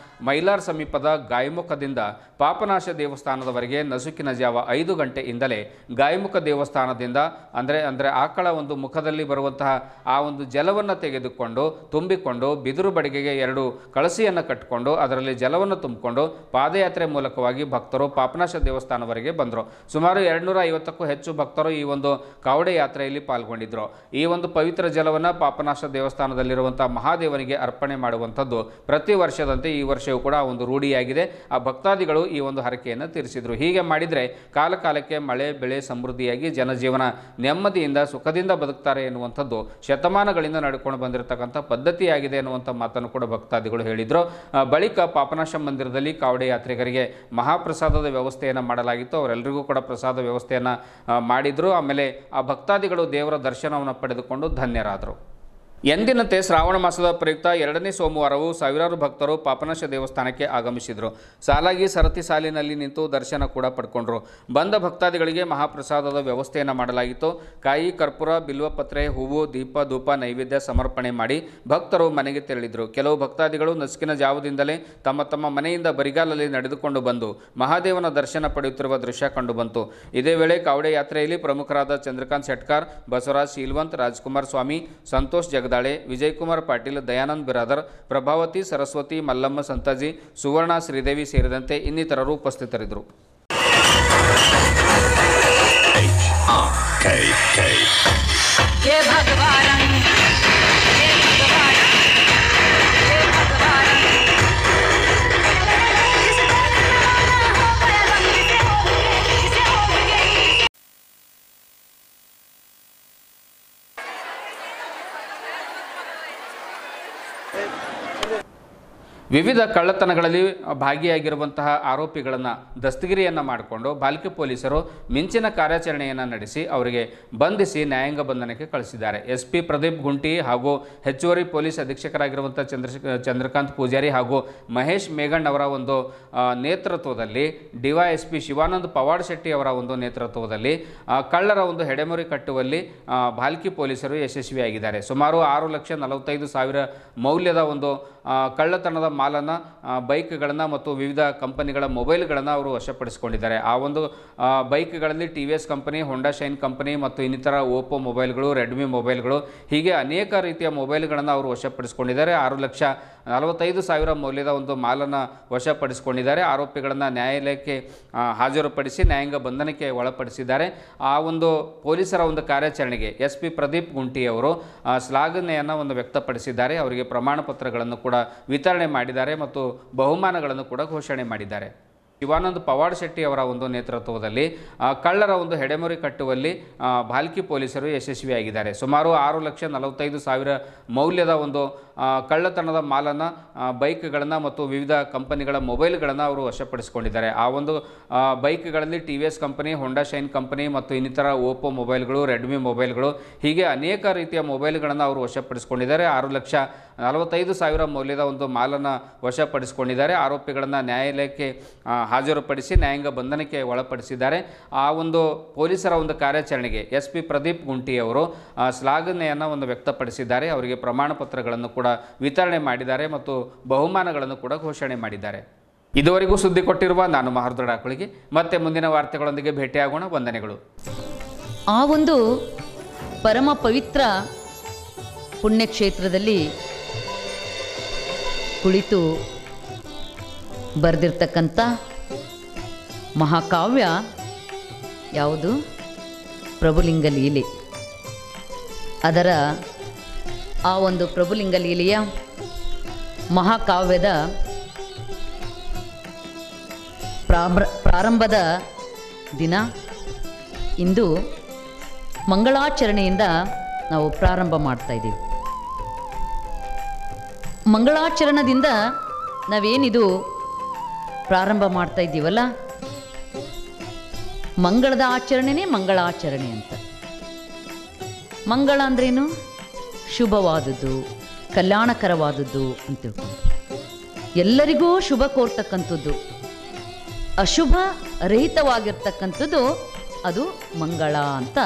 Speaker 1: ಮೈಲಾರ್ ಸಮೀಪದ ಗಾಯಮುಖದಿಂದ ಪಾಪನಾಶ ದೇವಸ್ಥಾನದವರೆಗೆ ನಸುಕಿನ ಜಾವ 5 ಗಂಟೆಯಿಂದಲೇ ಗಾಯಮುಖ ದೇವಸ್ಥಾನದಿಂದ ಅಂದರೆ ಆಕಳ ಒಂದು ಮುಖದಲ್ಲಿ ಬರುವಂತಹ ಆ ಒಂದು ಜಲವನ್ನು ತೆಗೆದುಕೊಂಡು ತುಂಬಿಕೊಂಡು ಬಿದಿರು ಬಡಿಗೆಗೆ 2 ಕಳಸಿಯನ್ನು ಕಟ್ಟಿಕೊಂಡು ಅದರಲ್ಲಿ ಜಲವನ್ನು ತುಂಬಿಕೊಂಡು ಪಾದಯಾತ್ರೆ ಮೂಲಕವಾಗಿ ಭಕ್ತರು ಪಾಪನಾಶ ದೇವಸ್ಥಾನವರೆಗೆ ಬಂದರು. ಸುಮಾರು 250ಕ್ಕೂ ಹೆಚ್ಚು ಭಕ್ತರು ಈ ಒಂದು ಕಾವಡೆ ಯಾತ್ರೆಯಲ್ಲಿ ಪಾಲ್ಗೊಂಡಿದ್ದರು. ಈ ಒಂದು ಪವಿತ್ರ ಜಲವನ್ನು ಪಾಪನಾಶ ದೇವಸ್ಥಾನದಲ್ಲಿರುವಂಥ ಮಹಾದೇವನಿಗೆ ಅರ್ಪಣೆ ಮಾಡುವಂಥದ್ದು ಪ್ರತಿ ವರ್ಷದಂತೆ ಈ ವರ್ಷವೂ ಕೂಡ ಒಂದು ರೂಢಿಯಾಗಿದೆ. ಆ ಭಕ್ತಾದಿಗಳು ಈ ಒಂದು ಹರಕೆಯನ್ನು ತೀರಿಸಿದರು. ಹೀಗೆ ಮಾಡಿದರೆ ಕಾಲಕಾಲಕ್ಕೆ ಮಳೆ ಬೆಳೆ ಸಮೃದ್ಧಿಯಾಗಿ ಜನಜೀವನ ನೆಮ್ಮದಿಯಿಂದ ಸುಖದಿಂದ ಬದುಕ್ತಾರೆ ಎನ್ನುವಂಥದ್ದು ಶತಮಾನಗಳಿಂದ ನಡ್ಕೊಂಡು ಬಂದಿರತಕ್ಕಂಥ ಪದ್ಧತಿಯಾಗಿದೆ ಎನ್ನುವಂಥ ಮಾತನ್ನು ಕೂಡ ಭಕ್ತಾದಿಗಳು ಹೇಳಿದರು. ಬಳಿಕ ಪಾಪನಾಶ ಮಂದಿರದಲ್ಲಿ ಕಾವಡೆ ಯಾತ್ರಿಕರಿಗೆ ಮಹಾಪ್ರಸಾದದ ವ್ಯವಸ್ಥೆಯನ್ನು ಮಾಡಲಾಗಿತ್ತು. ಅವರೆಲ್ಲರಿಗೂ ಕೂಡ ಪ್ರಸಾದ ವ್ಯವಸ್ಥೆಯನ್ನು ಮಾಡಿದರು. ಆಮೇಲೆ ಆ ಭಕ್ತಾದಿಗಳು ದೇವರ ದರ್ಶನವನ್ನು ಪಡೆದುಕೊಂಡು ಧನ್ಯರಾದರು. ಎಂದಿನಂತೆ ಶ್ರಾವಣ ಮಾಸದ ಪ್ರಯುಕ್ತ 2ನೇ ಸೋಮವಾರವೂ ಸಾವಿರಾರು ಭಕ್ತರು ಪಾಪನಾಶ ದೇವಸ್ಥಾನಕ್ಕೆ ಆಗಮಿಸಿದರು. ಸಾಲಾಗಿ ಸರತಿ ಸಾಲಿನಲ್ಲಿ ನಿಂತು ದರ್ಶನ ಕೂಡ ಪಡ್ಕೊಂಡ್ರು. ಬಂದ ಭಕ್ತಾದಿಗಳಿಗೆ ಮಹಾಪ್ರಸಾದದ ವ್ಯವಸ್ಥೆಯನ್ನು ಮಾಡಲಾಗಿತ್ತು. ಕಾಯಿ, ಕರ್ಪೂರ, ಬಿಲ್ವಪತ್ರೆ, ಹೂವು, ದೀಪ, ಧೂಪ, ನೈವೇದ್ಯ ಸಮರ್ಪಣೆ ಮಾಡಿ ಭಕ್ತರು ಮನೆಗೆ ತೆರಳಿದರು. ಕೆಲವು ಭಕ್ತಾದಿಗಳು ನಸುಕಿನ ಜಾವದಿಂದಲೇ ತಮ್ಮ ತಮ್ಮ ಮನೆಯಿಂದ ಬರಿಗಾಲಲ್ಲಿ ನಡೆದುಕೊಂಡು ಬಂದು ಮಹಾದೇವನ ದರ್ಶನ ಪಡೆಯುತ್ತಿರುವ ದೃಶ್ಯ ಕಂಡುಬಂತು. ಇದೇ ವೇಳೆ ಕಾವಡೆ ಯಾತ್ರೆಯಲ್ಲಿ ಪ್ರಮುಖರಾದ ಚಂದ್ರಕಾಂತ್ ಶೆಟ್ಕಾರ್, ಬಸವರಾಜ್ ಶೀಲ್ವಂತ್, ರಾಜ್ಕುಮಾರ್ ಸ್ವಾಮಿ, ಸಂತೋಷ್ ಜಗದಾಳೆ, ವಿಜಯಕುಮಾರ್ ಪಾಟೀಲ್, ದಯಾನಂದ್ ಬಿರಾದರ್, ಪ್ರಭಾವತಿ, ಸರಸ್ವತಿ, ಮಲ್ಲಮ್ಮ ಸಂತಾಜಿ, ಸುವರ್ಣ, ಶ್ರೀದೇವಿ ಸೇರಿದಂತೆ ಇನ್ನಿತರರು ಉಪಸ್ಥಿತರಿದ್ದರು. ವಿವಿಧ ಕಳ್ಳತನಗಳಲ್ಲಿ ಭಾಗಿಯಾಗಿರುವಂತಹ ಆರೋಪಿಗಳನ್ನು ದಸ್ತಗಿರಿಯನ್ನು ಮಾಡಿಕೊಂಡು ಬಾಲ್ಕಿ ಪೊಲೀಸರು ಮಿಂಚಿನ ಕಾರ್ಯಾಚರಣೆಯನ್ನು ನಡೆಸಿ ಅವರಿಗೆ ಬಂಧಿಸಿ ನ್ಯಾಯಾಂಗ ಬಂಧನಕ್ಕೆ ಕಳಿಸಿದ್ದಾರೆ. SP ಪ್ರದೀಪ್ ಗುಂಟಿ ಹಾಗೂ ಹೆಚ್ಚುವರಿ ಪೊಲೀಸ್ ಅಧೀಕ್ಷಕರಾಗಿರುವಂಥ ಚಂದ್ರಕಾಂತ್ ಪೂಜಾರಿ ಹಾಗೂ ಮಹೇಶ್ ಮೇಘಣ್ಣ್ ಅವರ ಒಂದು ನೇತೃತ್ವದಲ್ಲಿ DYSP ಶಿವಾನಂದ್ ಪವಾಡ್ ಶೆಟ್ಟಿ ಅವರ ಒಂದು ನೇತೃತ್ವದಲ್ಲಿ ಕಳ್ಳರ ಒಂದು ಹೆಡೆಮುರಿ ಕಟ್ಟುವಲ್ಲಿ ಬಾಲ್ಕಿ ಪೊಲೀಸರು ಯಶಸ್ವಿಯಾಗಿದ್ದಾರೆ. ಸುಮಾರು 6,45,000 ಮೌಲ್ಯದ ಒಂದು ಕಳ್ಳತನದ ಮಾಲನ್ನು, ಬೈಕ್ಗಳನ್ನು ಮತ್ತು ವಿವಿಧ ಕಂಪನಿಗಳ ಮೊಬೈಲ್ಗಳನ್ನು ಅವರು ವಶಪಡಿಸಿಕೊಂಡಿದ್ದಾರೆ. ಆ ಒಂದು ಬೈಕ್ಗಳಲ್ಲಿ TVS ಕಂಪನಿ, ಹೋಂಡಾ ಶೈನ್ ಕಂಪನಿ ಮತ್ತು ಇನ್ನಿತರ ಓಪೋ ಮೊಬೈಲ್ಗಳು, ರೆಡ್ಮಿ ಮೊಬೈಲ್ಗಳು, ಹೀಗೆ ಅನೇಕ ರೀತಿಯ ಮೊಬೈಲ್ಗಳನ್ನು ಅವರು ವಶಪಡಿಸಿಕೊಂಡಿದ್ದಾರೆ. 6,45,000 ಮೌಲ್ಯದ ಒಂದು ಮಾಲನ್ನು ವಶಪಡಿಸಿಕೊಂಡಿದ್ದಾರೆ. ಆರೋಪಿಗಳನ್ನು ನ್ಯಾಯಾಲಯಕ್ಕೆ ಹಾಜರುಪಡಿಸಿ ನ್ಯಾಯಾಂಗ ಬಂಧನಕ್ಕೆ ಒಳಪಡಿಸಿದ್ದಾರೆ. ಆ ಒಂದು ಪೊಲೀಸರ ಒಂದು ಕಾರ್ಯಾಚರಣೆಗೆ SP ಪ್ರದೀಪ್ ಗುಂಟಿ ಅವರು ಶ್ಲಾಘನೆಯನ್ನು ಒಂದು ವ್ಯಕ್ತಪಡಿಸಿದ್ದಾರೆ. ಅವರಿಗೆ ಪ್ರಮಾಣ ಪತ್ರಗಳನ್ನು ಕೂಡ ವಿತರಣೆ ಮಾಡಿದ್ದಾರೆ ಮತ್ತು ಬಹುಮಾನಗಳನ್ನು ಕೂಡ ಘೋಷಣೆ ಮಾಡಿದ್ದಾರೆ. ಶಿವಾನಂದ್ ಪವಾಡ್ ಶೆಟ್ಟಿ ಅವರ ಒಂದು ನೇತೃತ್ವದಲ್ಲಿ ಕಳ್ಳರ ಒಂದು ಹೆಡೆಮುರಿ ಕಟ್ಟುವಲ್ಲಿ ಬಾಲ್ಕಿ ಪೊಲೀಸರು ಯಶಸ್ವಿಯಾಗಿದ್ದಾರೆ. ಸುಮಾರು 6,45,000 ಮೌಲ್ಯದ ಒಂದು ಕಳ್ಳತನದ ಮಾಲನ್ನು, ಬೈಕ್ಗಳನ್ನು ಮತ್ತು ವಿವಿಧ ಕಂಪನಿಗಳ ಮೊಬೈಲ್ಗಳನ್ನು ಅವರು ವಶಪಡಿಸಿಕೊಂಡಿದ್ದಾರೆ. ಆ ಒಂದು ಬೈಕ್ಗಳಲ್ಲಿ TVS ಕಂಪನಿ, ಹೋಂಡಾ ಶೈನ್ ಕಂಪನಿ ಮತ್ತು ಇನ್ನಿತರ ಓಪೋ ಮೊಬೈಲ್ಗಳು, ರೆಡ್ಮಿ ಮೊಬೈಲ್ಗಳು, ಹೀಗೆ ಅನೇಕ ರೀತಿಯ ಮೊಬೈಲ್ಗಳನ್ನು ಅವರು ವಶಪಡಿಸಿಕೊಂಡಿದ್ದಾರೆ. 6,45,000 ಮೌಲ್ಯದ ಒಂದು ಮಾಲನ್ನು ವಶಪಡಿಸಿಕೊಂಡಿದ್ದಾರೆ. ಆರೋಪಿಗಳನ್ನು ನ್ಯಾಯಾಲಯಕ್ಕೆ ಹಾಜರುಪಡಿಸಿ ನ್ಯಾಯಾಂಗ ಬಂಧನಕ್ಕೆ ಒಳಪಡಿಸಿದ್ದಾರೆ. ಆ ಒಂದು ಪೊಲೀಸರ ಒಂದು ಕಾರ್ಯಾಚರಣೆಗೆ SP ಪ್ರದೀಪ್ ಗುಂಟಿ ಅವರು ಶ್ಲಾಘನೆಯನ್ನು ಒಂದು ವ್ಯಕ್ತಪಡಿಸಿದ್ದಾರೆ. ಅವರಿಗೆ ಪ್ರಮಾಣ ಪತ್ರಗಳನ್ನು ಕೂಡ ವಿತರಣೆ ಮಾಡಿದ್ದಾರೆ ಮತ್ತು ಬಹುಮಾನಗಳನ್ನು ಕೂಡ ಘೋಷಣೆ ಮಾಡಿದ್ದಾರೆ. ಇದುವರೆಗೂ ಸುದ್ದಿ ಕೊಟ್ಟಿರುವ ನಾನು ಮಹರ್ದೊಡ ಆಕಳಿಗೆ ಮತ್ತೆ ಮುಂದಿನ ವಾರ್ತೆಗಳೊಂದಿಗೆ ಭೇಟಿಯಾಗೋಣ. ವಂದನೆಗಳು.
Speaker 5: ಆ ಒಂದು ಪರಮ ಪವಿತ್ರ ಪುಣ್ಯಕ್ಷೇತ್ರದಲ್ಲಿ ಕುಳಿತು ಬರೆದಿರ್ತಕ್ಕಂಥ ಮಹಾಕಾವ್ಯ ಯಾವುದು? ಪ್ರಭುಲಿಂಗ ಲೀಲೆ. ಅದರ ಆ ಒಂದು ಪ್ರಭುಲಿಂಗ ಲೀಲೆಯ ಮಹಾಕಾವ್ಯದ ಪ್ರಾರಂಭದ ದಿನ ಇಂದು ಮಂಗಳಾಚರಣೆಯಿಂದ ನಾವು ಪ್ರಾರಂಭ ಮಾಡ್ತಾಯಿದ್ದೀವಿ. ಮಂಗಳಾಚರಣದಿಂದ ನಾವೇನಿದು ಪ್ರಾರಂಭ ಮಾಡ್ತಾ ಇದ್ದೀವಲ್ಲ, ಮಂಗಳದ ಆಚರಣೆನೇ ಮಂಗಳಾಚರಣೆ ಅಂತ. ಮಂಗಳ ಅಂದ್ರೇನು? ಶುಭವಾದದ್ದು, ಕಲ್ಯಾಣಕರವಾದದ್ದು ಅಂತ ತಿಳ್ಕೊಂಡು ಎಲ್ಲರಿಗೂ ಶುಭ ಕೋರ್ತಕ್ಕಂಥದ್ದು, ಅಶುಭ ರಹಿತವಾಗಿರ್ತಕ್ಕಂಥದ್ದು ಅದು ಮಂಗಳ ಅಂತ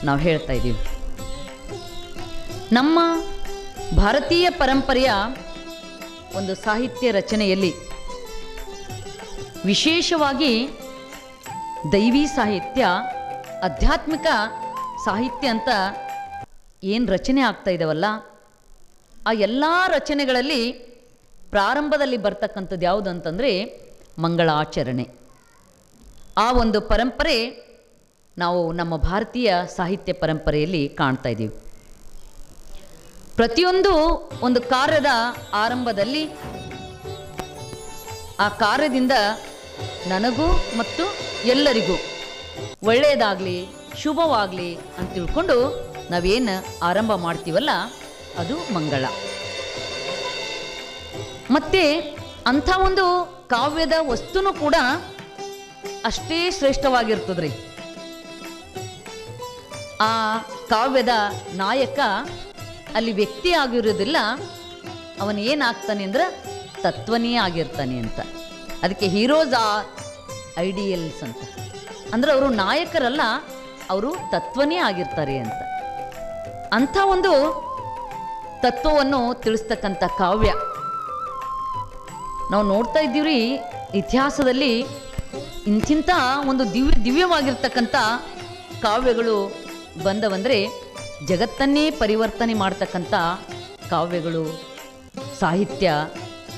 Speaker 5: ನಾವು ಹೇಳ್ತಾ ಇದ್ದೀವಿ. ನಮ್ಮ ಭಾರತೀಯ ಪರಂಪರೆಯ ಒಂದು ಸಾಹಿತ್ಯ ರಚನೆಯಲ್ಲಿ ವಿಶೇಷವಾಗಿ ದೈವಿ ಸಾಹಿತ್ಯ, ಆಧ್ಯಾತ್ಮಿಕ ಸಾಹಿತ್ಯ ಅಂತ ಏನು ರಚನೆ ಆಗ್ತಾ ಇದ್ದಾವಲ್ಲ, ಆ ಎಲ್ಲ ರಚನೆಗಳಲ್ಲಿ ಪ್ರಾರಂಭದಲ್ಲಿ ಬರ್ತಕ್ಕಂಥದ್ದು ಯಾವುದು ಅಂತಂದರೆ ಮಂಗಳಾಚರಣೆ. ಆ ಒಂದು ಪರಂಪರೆ ನಾವು ನಮ್ಮ ಭಾರತೀಯ ಸಾಹಿತ್ಯ ಪರಂಪರೆಯಲ್ಲಿ ಕಾಣ್ತಾ ಇದ್ದೀವಿ. ಪ್ರತಿಯೊಂದು ಒಂದು ಕಾರ್ಯದ ಆರಂಭದಲ್ಲಿ ಆ ಕಾರ್ಯದಿಂದ ನನಗೂ ಮತ್ತು ಎಲ್ಲರಿಗೂ ಒಳ್ಳೆಯದಾಗಲಿ, ಶುಭವಾಗಲಿ ಅಂತ ತಿಳ್ಕೊಂಡು ನಾವೇನು ಆರಂಭ ಮಾಡ್ತೀವಲ್ಲ ಅದು ಮಂಗಳ. ಮತ್ತು ಅಂಥ ಒಂದು ಕಾವ್ಯದ ವಸ್ತುನೂ ಕೂಡ ಅಷ್ಟೇ ಶ್ರೇಷ್ಠವಾಗಿರ್ತದ್ರಿ. ಆ ಕಾವ್ಯದ ನಾಯಕ ಅಲ್ಲಿ ವ್ಯಕ್ತಿ ಆಗಿರೋದಿಲ್ಲ, ಅವನು ಏನಾಗ್ತಾನೆ ಅಂದ್ರೆ ತತ್ವನೇ ಆಗಿರ್ತಾನೆ ಅಂತ. ಅದಕ್ಕೆ ಹೀರೋಸ್ ಆರ್ ಐಡಿಯಲ್ಸ್ ಅಂತ. ಅಂದರೆ ಅವರು ನಾಯಕರಲ್ಲ, ಅವರು ತತ್ವನೇ ಆಗಿರ್ತಾರೆ ಅಂತ. ಅಂಥ ಒಂದು ತತ್ವವನ್ನು ತಿಳಿಸ್ತಕ್ಕಂಥ ಕಾವ್ಯ ನಾವು ನೋಡ್ತಾ ಇದ್ದೀವ್ರಿ. ಇತಿಹಾಸದಲ್ಲಿ ಇಂಥ ಒಂದು ದಿವ್ಯವಾಗಿರ್ತಕ್ಕಂಥ ಕಾವ್ಯಗಳು ಬಂದವಂದರೆ ಜಗತ್ತನ್ನೇ ಪರಿವರ್ತನೆ ಮಾಡ್ತಕ್ಕಂಥ ಕಾವ್ಯಗಳು, ಸಾಹಿತ್ಯ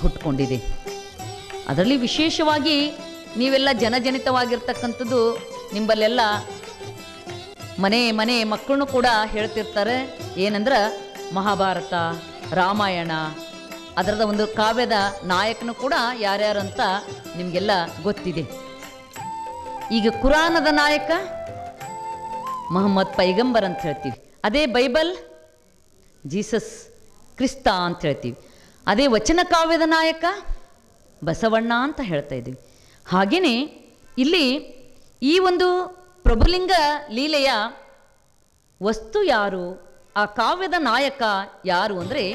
Speaker 5: ಹುಟ್ಕೊಂಡಿದೆ. ಅದರಲ್ಲಿ ವಿಶೇಷವಾಗಿ ನೀವೆಲ್ಲ ಜನಜನಿತವಾಗಿರ್ತಕ್ಕಂಥದ್ದು, ನಿಂಬಲ್ಲೆಲ್ಲ ಮನೆ ಮಕ್ಕಳನ್ನು ಕೂಡ ಹೇಳ್ತಿರ್ತಾರೆ. ಏನಂದ್ರೆ ಮಹಾಭಾರತ, ರಾಮಾಯಣ, ಅದರದ ಒಂದು ಕಾವ್ಯದ ನಾಯಕನು ಕೂಡ ಯಾರ್ಯಾರು ಅಂತ ನಿಮಗೆಲ್ಲ ಗೊತ್ತಿದೆ. ಈಗ ಕುರಾನದ ನಾಯಕ ಮೊಹಮ್ಮದ್ ಪೈಗಂಬರ್ ಅಂತ ಹೇಳ್ತೀವಿ. ಅದೇ ಬೈಬಲ್ ಜೀಸಸ್ ಕ್ರಿಸ್ತ ಅಂತ ಹೇಳ್ತೀವಿ. ಅದೇ ವಚನ ಕಾವ್ಯದ ನಾಯಕ ಬಸವಣ್ಣ ಅಂತ ಹೇಳ್ತಾ ಇದ್ದೀವಿ. ಹಾಗೆಯೇ ಇಲ್ಲಿ ಈ ಒಂದು ಪ್ರಭುಲಿಂಗ ಲೀಲೆಯ ವಸ್ತು ಯಾರು, ಆ ಕಾವ್ಯದ ನಾಯಕ ಯಾರು ಅಂದರೆ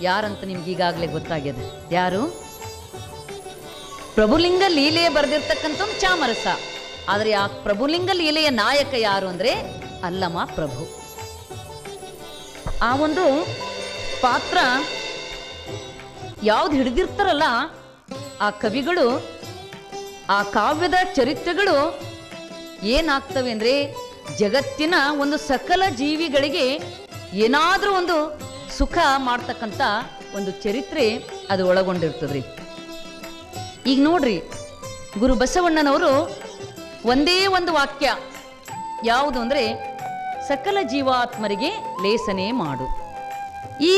Speaker 5: ಯಾರಂತ ನಿಮ್ಗೆ ಈಗಾಗಲೇ ಗೊತ್ತಾಗಿದೆ. ಯಾರು? ಪ್ರಭುಲಿಂಗ ಲೀಲೆ ಬರೆದಿರ್ತಕ್ಕಂಥ ಚಾಮರಸ. ಆದರೆ ಆ ಪ್ರಭುಲಿಂಗ ಲೀಲೆಯ ನಾಯಕ ಯಾರು ಅಂದರೆ ಅಲ್ಲಮ ಪ್ರಭು. ಆ ಒಂದು ಪಾತ್ರ ಯಾವ್ದು ಹಿಡಿದಿರ್ತಾರಲ್ಲ ಆ ಕವಿಗಳು, ಆ ಕಾವ್ಯದ ಚರಿತ್ರೆಗಳು ಏನಾಗ್ತವೆ ಅಂದರೆ ಜಗತ್ತಿನ ಒಂದು ಸಕಲ ಜೀವಿಗಳಿಗೆ ಏನಾದರೂ ಒಂದು ಸುಖ ಮಾಡ್ತಕ್ಕಂಥ ಒಂದು ಚರಿತ್ರೆ ಅದು ಒಳಗೊಂಡಿರ್ತದ್ರಿ. ಈಗ ನೋಡ್ರಿ, ಗುರು ಬಸವಣ್ಣನವರು ಒಂದೇ ಒಂದು ವಾಕ್ಯ ಯಾವುದು ಅಂದರೆ ಸಕಲ ಜೀವಾತ್ಮರಿಗೆ ಲೇಸನೆ ಮಾಡು. ಈ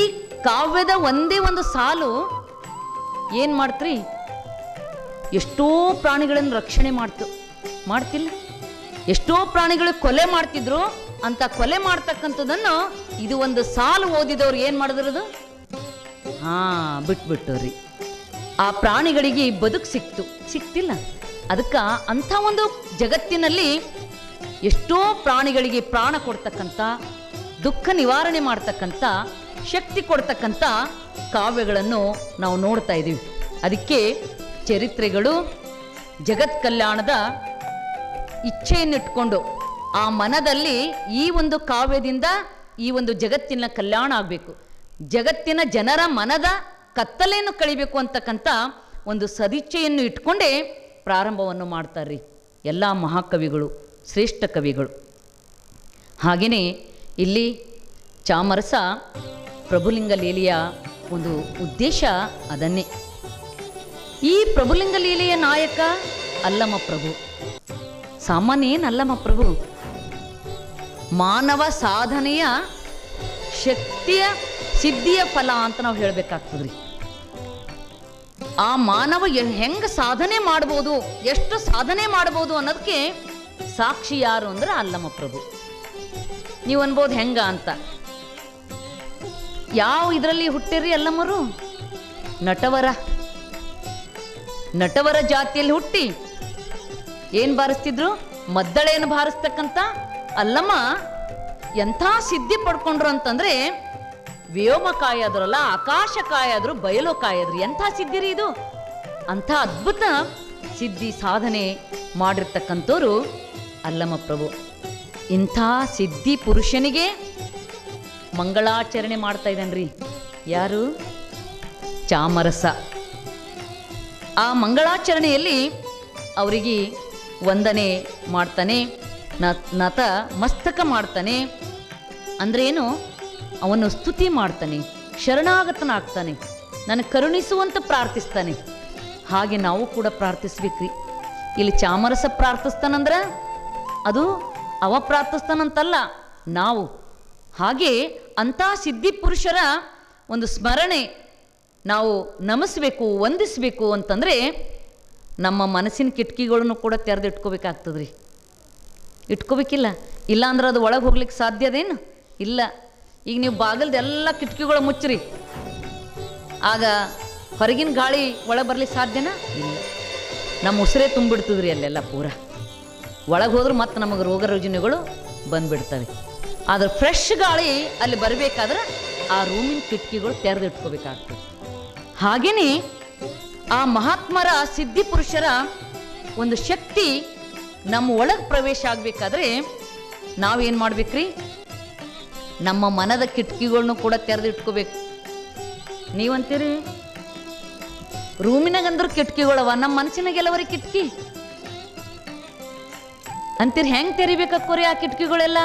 Speaker 5: ಕಾವ್ಯದ ಒಂದೇ ಒಂದು ಸಾಲು ಏನು ಮಾಡ್ತ್ರಿ, ಎಷ್ಟೋ ಪ್ರಾಣಿಗಳನ್ನು ರಕ್ಷಣೆ ಮಾಡ್ತಿಲ್ಲ, ಎಷ್ಟೋ ಪ್ರಾಣಿಗಳು ಕೊಲೆ ಮಾಡ್ತಿದ್ರು. ಅಂತ ಕೊಲೆ ಮಾಡ್ತಕ್ಕಂಥದ್ದನ್ನು ಇದು ಒಂದು ಸಾಲು ಓದಿದವ್ರು ಏನು ಮಾಡಿದ್ರದು ಬಿಟ್ಬಿಟ್ಟವ್ರಿ. ಆ ಪ್ರಾಣಿಗಳಿಗೆ ಬದುಕು ಸಿಕ್ತಿಲ್ಲ. ಅದಕ್ಕೆ ಅಂಥ ಒಂದು ಜಗತ್ತಿನಲ್ಲಿ ಎಷ್ಟೋ ಪ್ರಾಣಿಗಳಿಗೆ ಪ್ರಾಣ ಕೊಡ್ತಕ್ಕಂಥ, ದುಃಖ ನಿವಾರಣೆ ಮಾಡ್ತಕ್ಕಂಥ ಶಕ್ತಿ ಕೊಡ್ತಕ್ಕಂಥ ಕಾವ್ಯಗಳನ್ನು ನಾವು ನೋಡ್ತಾ ಇದ್ದೀವಿ. ಅದಕ್ಕೆ ಚರಿತ್ರೆಗಳು ಜಗತ್ ಕಲ್ಯಾಣದ ಇಚ್ಛೆಯನ್ನಿಟ್ಕೊಂಡು ಆ ಮನದಲ್ಲಿ ಈ ಒಂದು ಕಾವ್ಯದಿಂದ ಈ ಒಂದು ಜಗತ್ತಿನ ಕಲ್ಯಾಣ ಆಗಬೇಕು, ಜಗತ್ತಿನ ಜನರ ಮನದ ಕತ್ತಲೆಯನ್ನು ಕಳಿಬೇಕು ಅಂತಕ್ಕಂಥ ಒಂದು ಸದಿಚ್ಛೆಯನ್ನು ಇಟ್ಕೊಂಡೇ ಪ್ರಾರಂಭವನ್ನು ಮಾಡ್ತಾರ್ರಿ ಎಲ್ಲ ಮಹಾಕವಿಗಳು, ಶ್ರೇಷ್ಠ ಕವಿಗಳು. ಹಾಗೆಯೇ ಇಲ್ಲಿ ಚಾಮರಸ ಪ್ರಭುಲಿಂಗ ಲೀಲೆಯ ಒಂದು ಉದ್ದೇಶ ಅದನ್ನೇ. ಈ ಪ್ರಭುಲಿಂಗ ಲೀಲೆಯ ನಾಯಕ ಅಲ್ಲಮ ಪ್ರಭು. ಸಾಮಾನ್ಯ ಏನು ಅಲ್ಲಮ ಪ್ರಭು? ಮಾನವ ಸಾಧನೆಯ ಶಕ್ತಿಯ ಸಿದ್ಧಿಯ ಫಲ ಅಂತ ನಾವು ಹೇಳಬೇಕಾಗ್ತದ್ರಿ. ಆ ಮಾನವ ಹೆಂಗೆ ಸಾಧನೆ ಮಾಡ್ಬೋದು, ಎಷ್ಟು ಸಾಧನೆ ಮಾಡ್ಬೋದು ಅನ್ನೋದಕ್ಕೆ ಸಾಕ್ಷಿ ಯಾರು ಅಂದ್ರೆ ಅಲ್ಲಮ ಪ್ರಭು. ನೀವು ಅನ್ಬೋದು ಹೆಂಗ ಅಂತ. ಯಾವ ಇದರಲ್ಲಿ ಹುಟ್ಟಿರಿ ಅಲ್ಲಮರು? ನಟವರ ಜಾತಿಯಲ್ಲಿ ಹುಟ್ಟಿ ಏನು ಬಾರಿಸ್ತಿದ್ರು? ಮದ್ದಳೆಯನ್ನು ಬಾರಿಸ್ತಕ್ಕಂಥ ಅಲ್ಲಮ್ಮ ಎಂಥ ಸಿದ್ಧಿ ಪಡ್ಕೊಂಡ್ರು ಅಂತಂದ್ರೆ ವ್ಯೋಮಕಾಯ ಆದ್ರಲ್ಲ, ಆಕಾಶಕಾಯ ಆದ್ರು, ಬಯಲುಕಾಯ ಆದ್ರು. ಎಂಥ ಸಿದ್ಧಿ ರೀ ಇದು! ಅಂಥ ಅದ್ಭುತ ಸಿದ್ಧಿ ಸಾಧನೆ ಮಾಡಿರ್ತಕ್ಕಂಥವ್ರು ಅಲ್ಲಮ ಪ್ರಭು. ಇಂಥ ಸಿದ್ಧಿ ಪುರುಷನಿಗೆ ಮಂಗಳಾಚರಣೆ ಮಾಡ್ತಾ ಇದ್ದಾನ್ರಿ. ಯಾರು? ಚಾಮರಸ. ಆ ಮಂಗಳಾಚರಣೆಯಲ್ಲಿ ಅವರಿಗೆ ವಂದನೆ ಮಾಡ್ತಾನೆ, ನತ ಮಸ್ತಕ ಮಾಡ್ತಾನೆ. ಅಂದ್ರೇನು? ಅವನು ಸ್ತುತಿ ಮಾಡ್ತಾನೆ, ಶರಣಾಗತನಾಗ್ತಾನೆ, ನನಗೆ ಕರುಣಿಸುವಂತ ಪ್ರಾರ್ಥಿಸ್ತಾನೆ. ಹಾಗೆ ನಾವು ಕೂಡ ಪ್ರಾರ್ಥಿಸ್ಬೇಕ್ರಿ. ಇಲ್ಲಿ ಚಾಮರಸ ಪ್ರಾರ್ಥಿಸ್ತಾನಂದ್ರೆ ಅದು ಅವ ಪ್ರಾರ್ಥಿಸ್ತಾನಂತಲ್ಲ, ನಾವು. ಹಾಗೆ ಅಂಥ ಸಿದ್ಧಿ ಪುರುಷರ ಒಂದು ಸ್ಮರಣೆ ನಾವು ನಮಿಸ್ಬೇಕು, ವಂದಿಸಬೇಕು ಅಂತಂದರೆ ನಮ್ಮ ಮನಸ್ಸಿನ ಕಿಟಕಿಗಳನ್ನು ಕೂಡ ತೆರೆದಿಟ್ಕೋಬೇಕಾಗ್ತದ್ರಿ. ಇಟ್ಕೋಬೇಕಿಲ್ಲ, ಇಲ್ಲ ಅಂದ್ರೆ ಅದು ಒಳಗೆ ಹೋಗ್ಲಿಕ್ಕೆ ಸಾಧ್ಯ ಅದೇನು? ಇಲ್ಲ. ಈಗ ನೀವು ಬಾಗಿಲ್ದು ಎಲ್ಲ ಕಿಟಕಿಗಳು ಮುಚ್ಚ್ರಿ, ಆಗ ಹೊರಗಿನ ಗಾಳಿ ಒಳಗೆ ಬರ್ಲಿಕ್ಕೆ ಸಾಧ್ಯನಾ? ಇಲ್ಲ. ನಮ್ಮ ಉಸಿರೇ ತುಂಬಿಡ್ತದ್ರಿ ಅಲ್ಲೆಲ್ಲ ಪೂರ. ಒಳಗೆ ಹೋದ್ರೆ ಮತ್ತೆ ನಮಗೆ ರೋಗ ರುಜಿನಗಳು ಬಂದುಬಿಡ್ತವೆ. ಆದ್ರೆ ಫ್ರೆಶ್ ಗಾಳಿ ಅಲ್ಲಿ ಬರಬೇಕಾದ್ರೆ ಆ ರೂಮಿನ ಕಿಟಕಿಗಳು ತೆರೆದಿಟ್ಕೋಬೇಕಾಗ್ತದೆ. ಹಾಗೆಯೇ ಆ ಮಹಾತ್ಮರ ಸಿದ್ಧಿ ಪುರುಷರ ಒಂದು ಶಕ್ತಿ ನಮ್ಮ ಒಳಗೆ ಪ್ರವೇಶ ಆಗಬೇಕಾದ್ರೆ ನಾವೇನು ಮಾಡ್ಬೇಕ್ರಿ? ನಮ್ಮ ಮನದ ಕಿಟಕಿಗಳನ್ನು ಕೂಡ ತೆರೆದಿಟ್ಕೋಬೇಕು. ನೀವಂತೀರಿ ರೂಮಿನಾಗಂದ್ರೆ ಕಿಟಕಿಗಳವ, ನಮ್ಮ ಮನಸ್ಸಿನಾಗೆಲ್ಲವರಿ ಕಿಟಕಿ ಅಂತೀರಿ. ಹೆಂಗೆ ತೆರಿಬೇಕೋರಿ ಆ ಕಿಟಕಿಗಳೆಲ್ಲ?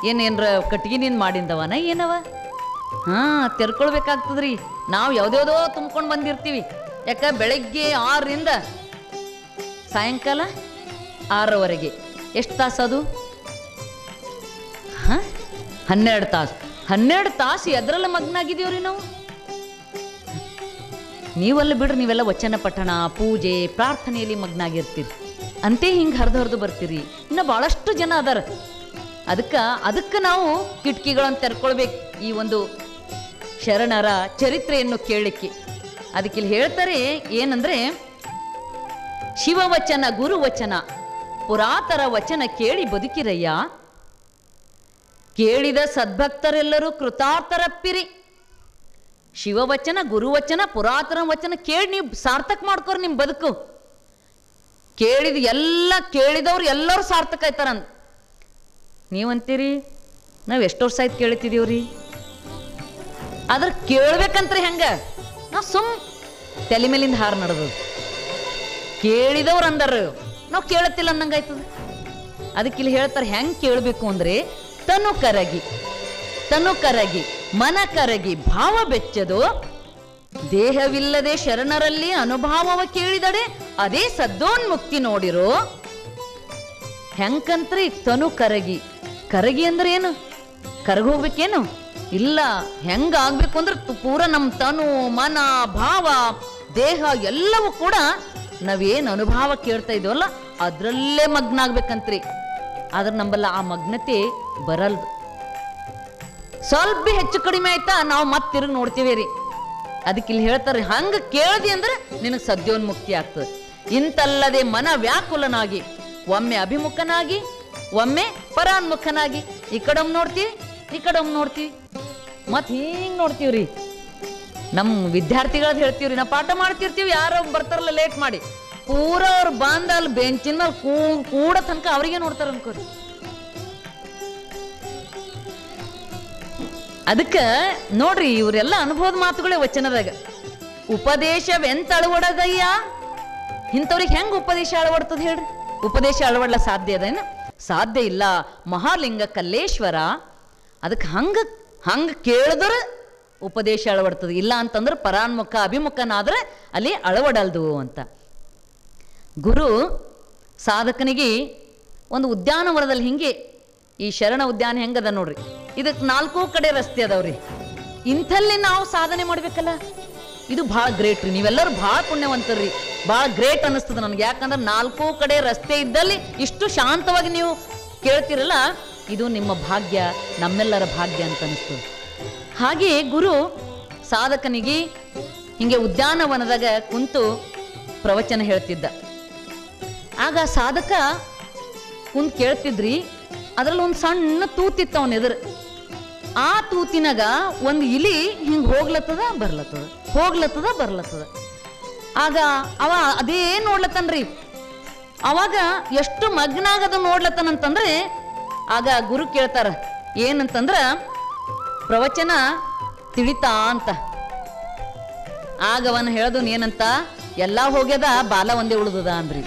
Speaker 5: ಏನೇನ್ರ ಕಟ್ಗಿನಿಂದ ಮಾಡಿಂದವನ ಏನವ? ತೆರ್ಕೊಳ್ಬೇಕಾಗ್ತದ್ರಿ. ನಾವು ಯಾವ್ದ್ಯಾವ್ದೋ ತುಂಬ್ಕೊಂಡು ಬಂದಿರ್ತೀವಿ. ಯಾಕೆ? ಬೆಳಗ್ಗೆ 6ರಿಂದ ಸಾಯಂಕಾಲ 6ರವರೆಗೆ. ಎಷ್ಟು ತಾಸು ಅದು? 12 ತಾಸು. 12 ತಾಸು ಎದ್ರಲ್ಲ ಮಗ್ನಾಗಿದ್ದೀವ್ರಿ ನಾವು. ನೀವಲ್ಲ ಬಿಡ್ರಿ, ನೀವೆಲ್ಲ ವಚನ ಪಠಣ, ಪೂಜೆ, ಪ್ರಾರ್ಥನೆಯಲ್ಲಿ ಮಗ್ನಾಗಿರ್ತೀರಿ. ಅಂತೆ ಹಿಂಗೆ ಹರಿದು ಬರ್ತೀರಿ. ಇನ್ನು ಭಾಳಷ್ಟು ಜನ ಅದಾರ. ಅದಕ್ಕೆ ನಾವು ಕಿಟಕಿಗಳನ್ನು ತೆರ್ಕೊಳ್ಬೇಕು ಈ ಒಂದು ಶರಣರ ಚರಿತ್ರೆಯನ್ನು ಕೇಳಲಿಕ್ಕೆ. ಅದಕ್ಕಿಲ್ಲಿ ಹೇಳ್ತಾರೆ ಏನಂದ್ರೆ, ಶಿವವಚನ ಗುರುವಚನ ಪುರಾತರ ವಚನ ಕೇಳಿ ಬದುಕಿರಯ್ಯ, ಕೇಳಿದ ಸದ್ಭಕ್ತರೆಲ್ಲರೂ ಕೃತಾರ್ಥರಪ್ಪಿರಿ. ಶಿವವಚನ ಗುರುವಚನ ಪುರಾತನ ವಚನ ಕೇಳಿ ನೀವು ಸಾರ್ಥಕ ಮಾಡ್ಕೋರಿ ನಿಮ್ಮ ಬದುಕು. ಕೇಳಿದವ್ರು ಎಲ್ಲರೂ ಸಾರ್ಥಕ ಆಯ್ತಾರಂತ ನೀವಂತೀರಿ. ನಾವು ಎಷ್ಟು ವರ್ಷ ಆಯ್ತು ಕೇಳ್ತಿದೀವ್ರಿ. ಆದ್ರೆ ಕೇಳ್ಬೇಕಂತ್ರಿ ಹೆಂಗ? ನಾವು ತಲೆ ಮೇಲಿಂದ ಹಾರು ನಡೆದು ಕೇಳಿದವ್ರು ಅಂದಾರ, ನಾವು ಕೇಳತ್ತಿಲ್ಲ ಅನ್ನಂಗಾಯ್ತದ. ಅದಕ್ಕಿಲ್ಲಿ ಹೇಳ್ತಾರೆ ಹೆಂಗೆ ಕೇಳಬೇಕು ಅಂದ್ರೆ, ತನು ಕರಗಿ ಮನ ಕರಗಿ ಭಾವ ಬೆಚ್ಚದು, ದೇಹವಿಲ್ಲದೆ ಶರಣರಲ್ಲಿ ಅನುಭಾವವ ಕೇಳಿದಡೆ ಅದೇ ಸದ್ದೋನ್ಮುಕ್ತಿ ನೋಡಿರೋ. ಹೆಂಕಂತ್ರಿ ತನು ಕರಗಿ ಅಂದ್ರೆ ಏನು? ಕರಗೋಗ್ಬೇಕೇನು? ಇಲ್ಲ. ಹೆಂಗಾಗ್ಬೇಕು ಅಂದ್ರೆ ಪೂರ ನಮ್ಮ ತನು ಮನ ಭಾವ ದೇಹ ಎಲ್ಲವೂ ಕೂಡ ನಾವೇನು ಅನುಭವ ಕೇಳ್ತಾ ಇದ್ದೀವಲ್ಲ ಅದರಲ್ಲೇ ಮಗ್ನ ಆಗ್ಬೇಕಂತ್ರಿ. ಆದ್ರೆ ನಮ್ಮಲ್ಲ ಆ ಮಗ್ನತೆ ಬರಲ್ದು. ಸ್ವಲ್ಪ ಹೆಚ್ಚು ಕಡಿಮೆ ಆಯ್ತಾ ನಾವು ಮತ್ತೆ ತಿರುಗಿ ನೋಡ್ತೀವಿ ರೀ. ಅದಕ್ಕೆ ಇಲ್ಲಿ ಹೇಳ್ತಾರೆ, ಹಂಗೆ ಕೇಳ್ದಿ ಅಂದ್ರೆ ನಿನಗೆ ಸದ್ಯೋನ್ಮುಕ್ತಿ ಆಗ್ತದೆ. ಇಂತಲ್ಲದೆ ಮನ ವ್ಯಾಕುಲನಾಗಿ ಒಮ್ಮೆ ಅಭಿಮುಖನಾಗಿ ಒಮ್ಮೆ ಪರಾನ್ಮುಖನಾಗಿ ಈ ಕಡೊಮ್ಮೆ ನೋಡ್ತೀವಿ ಈ ಕಡೊಮ್ಮೆ ನೋಡ್ತೀವಿ ಮತ್ತೆ ಹಿಂಗೆ ನೋಡ್ತೀವ್ರಿ. ನಮ್ಮ ವಿದ್ಯಾರ್ಥಿಗಳದ್ದು ಹೇಳ್ತೀವ್ರಿ, ನಾವು ಪಾಠ ಮಾಡ್ತಿರ್ತೀವಿ, ಯಾರೋ ಬರ್ತಾರಲ್ಲ ಲೇಟ್ ಮಾಡಿ, ಪೂರ ಅವ್ರು ಬಂದ ಅಲ್ಲಿ ಬೆಂಚಿನ ಮೇಲೆ ಕೂಡ ತನಕ ಅವ್ರಿಗೆ ನೋಡ್ತಾರ ಅನ್ಕೋರಿ. ಅದಕ್ಕೆ ನೋಡ್ರಿ, ಇವರೆಲ್ಲ ಅನುಭವದ ಮಾತುಗಳೇ ವಚನದಾಗ. ಉಪದೇಶವೆಂತ ಅಳವಡದಯ್ಯ, ಇಂಥವ್ರಿಗೆ ಹೆಂಗೆ ಉಪದೇಶ ಅಳವಡ್ತದ ಹೇಳ್ರಿ? ಉಪದೇಶ ಅಳವಡ್ಲ ಸಾಧ್ಯ ಅದೇನು? ಸಾಧ್ಯ ಇಲ್ಲ. ಮಹಾಲಿಂಗ ಕಲ್ಲೇಶ್ವರ ಅದಕ್ಕೆ ಹಂಗೆ ಕೇಳಿದ್ರೆ ಉಪದೇಶ ಅಳವಡ್ತದೆ. ಇಲ್ಲ ಅಂತಂದ್ರೆ ಪರಾನ್ಮುಖ ಅಭಿಮುಖನಾದ್ರೆ ಅಲ್ಲಿ ಅಳವಡಲ್ದು ಅಂತ. ಗುರು ಸಾಧಕನಿಗೆ ಒಂದು ಉದ್ಯಾನವನದಲ್ಲಿ ಹಿಂಗೆ ಈ ಶರಣ ಉದ್ಯಾನ ಹೆಂಗದ ನೋಡ್ರಿ, ಇದಕ್ಕೆ 4 ಕಡೆ ರಸ್ತೆ ಅದಾವ್ರಿ. ಇಂಥಲ್ಲಿ ನಾವು ಸಾಧನೆ ಮಾಡ್ಬೇಕಲ್ಲ, ಇದು ಭಾಳ ಗ್ರೇಟ್ ರೀ. ನೀವೆಲ್ಲರೂ ಭಾಳ ಪುಣ್ಯವಂತರ್ರಿ, ಭಾಳ ಗ್ರೇಟ್ ಅನ್ನಿಸ್ತದ ನನಗೆ. ಯಾಕಂದ್ರೆ 4 ಕಡೆ ರಸ್ತೆ ಇದ್ದಲ್ಲಿ ಇಷ್ಟು ಶಾಂತವಾಗಿ ನೀವು ಕೇಳ್ತಿರಲ್ಲ, ಇದು ನಿಮ್ಮ ಭಾಗ್ಯ, ನಮ್ಮೆಲ್ಲರ ಭಾಗ್ಯ ಅಂತ ಅನಿಸ್ತದೆ. ಹಾಗೆ ಗುರು ಸಾಧಕನಿಗೆ ಹಿಂಗೆ ಉದ್ಯಾನವನದಾಗ ಕುಂತು ಪ್ರವಚನ ಹೇಳ್ತಿದ್ದ. ಆಗ ಸಾಧಕ ಕುಂತು ಕೇಳ್ತಿದ್ರಿ, ಅದರಲ್ಲಿ ಒಂದು ಸಣ್ಣ ತೂತಿತ್ತು ಅವನ ಎದುರು. ಆ ತೂತಿನಾಗ ಒಂದು ಇಲಿ ಹಿಂಗೆ ಹೋಗ್ಲತ್ತದ ಬರ್ಲತ್ತದ. ಆಗ ಅವ ಅದೇ ನೋಡ್ಲತ್ತನ್ರಿ. ಅವಾಗ ಎಷ್ಟು ಮಗ್ನಾಗದ ನೋಡ್ಲತ್ತನಂತಂದ್ರೆ, ಆಗ ಗುರು ಕೇಳ್ತಾರ ಏನಂತಂದ್ರ, ಪ್ರವಚನ ತಿಳಿತಾ ಅಂತ. ಆಗವನ್ ಹೇಳ್ದು ಏನಂತ, ಎಲ್ಲ ಹೋಗ್ಯದ ಬಾಲ ಒಂದೇ ಉಳಿದದ ಅಂದ್ರಿ.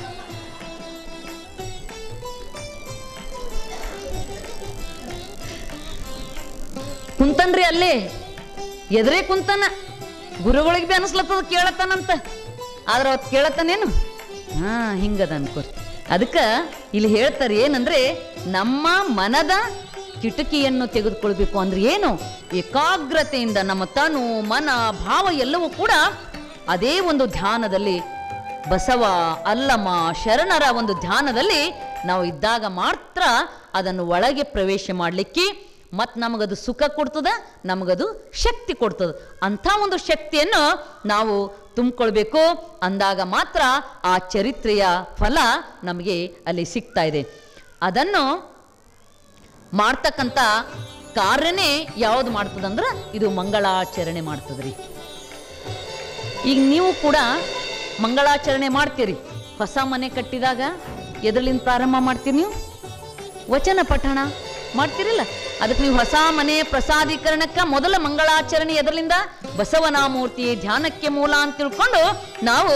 Speaker 5: ಕುಂತನ್ರಿ ಅಲ್ಲೇ ಎದುರೇ ಕುಂತನ, ಗುರುಗಳಿಗೆ ಬಿ ಅನಿಸ್ಲತ್ತದ ಕೇಳತ್ತಾನಂತ, ಆದ್ರೆ ಅವತ್ತು ಕೇಳತ್ತಾನೇನು? ಹಿಂಗದ ಅನ್ಕೋರಿ. ಅದಕ್ಕೆ ಇಲ್ಲಿ ಹೇಳ್ತಾರೆ ಏನಂದ್ರೆ, ನಮ್ಮ ಮನದ ಕಿಟಕಿಯನ್ನು ತೆಗೆದುಕೊಳ್ಬೇಕು ಅಂದ್ರೆ ಏನು? ಏಕಾಗ್ರತೆಯಿಂದ ನಮ್ಮ ತನು ಮನ ಭಾವ ಎಲ್ಲವೂ ಕೂಡ ಅದೇ ಒಂದು ಧ್ಯಾನದಲ್ಲಿ, ಬಸವ ಅಲ್ಲಮ ಶರಣರ ಒಂದು ಧ್ಯಾನದಲ್ಲಿ ನಾವು ಇದ್ದಾಗ ಮಾತ್ರ ಅದನ್ನು ಒಳಗೆ ಪ್ರವೇಶ ಮಾಡಲಿಕ್ಕೆ ಮತ್ತು ನಮಗದು ಸುಖ ಕೊಡ್ತದ, ನಮಗದು ಶಕ್ತಿ ಕೊಡ್ತದ. ಅಂಥ ಒಂದು ಶಕ್ತಿಯನ್ನು ನಾವು ತುಂಬಿಕೊಳ್ಬೇಕು. ಅಂದಾಗ ಮಾತ್ರ ಆ ಚರಿತ್ರೆಯ ಫಲ ನಮಗೆ ಅಲ್ಲಿ ಸಿಗ್ತಾ ಇದೆ. ಅದನ್ನು ಮಾಡ್ತಕ್ಕಂಥ ಕಾರ್ಯನೇ ಯಾವುದು ಮಾಡ್ತದಂದ್ರೆ ಇದು ಮಂಗಳಾಚರಣೆ ಮಾಡ್ತದ್ರಿ. ಈಗ ನೀವು ಕೂಡ ಮಂಗಳಾಚರಣೆ ಮಾಡ್ತೀರಿ. ಹೊಸ ಮನೆ ಕಟ್ಟಿದಾಗ ಎದರ್ಲಿಂದ ಪ್ರಾರಂಭ ಮಾಡ್ತೀರಿ? ನೀವು ವಚನ ಪಠಣ ಮಾಡ್ತಿರಿಲ್ಲ? ಅದಕ್ಕೆ ನೀವು ಹೊಸ ಮನೆ ಪ್ರಸಾದೀಕರಣಕ್ಕೆ ಮೊದಲ ಮಂಗಳಾಚರಣೆ ಎದರ್ಲಿಂದ? ಬಸವನಾಮೂರ್ತಿ ಧ್ಯಾನಕ್ಕೆ ಮೂಲ ಅಂತ ತಿಳ್ಕೊಂಡು ನಾವು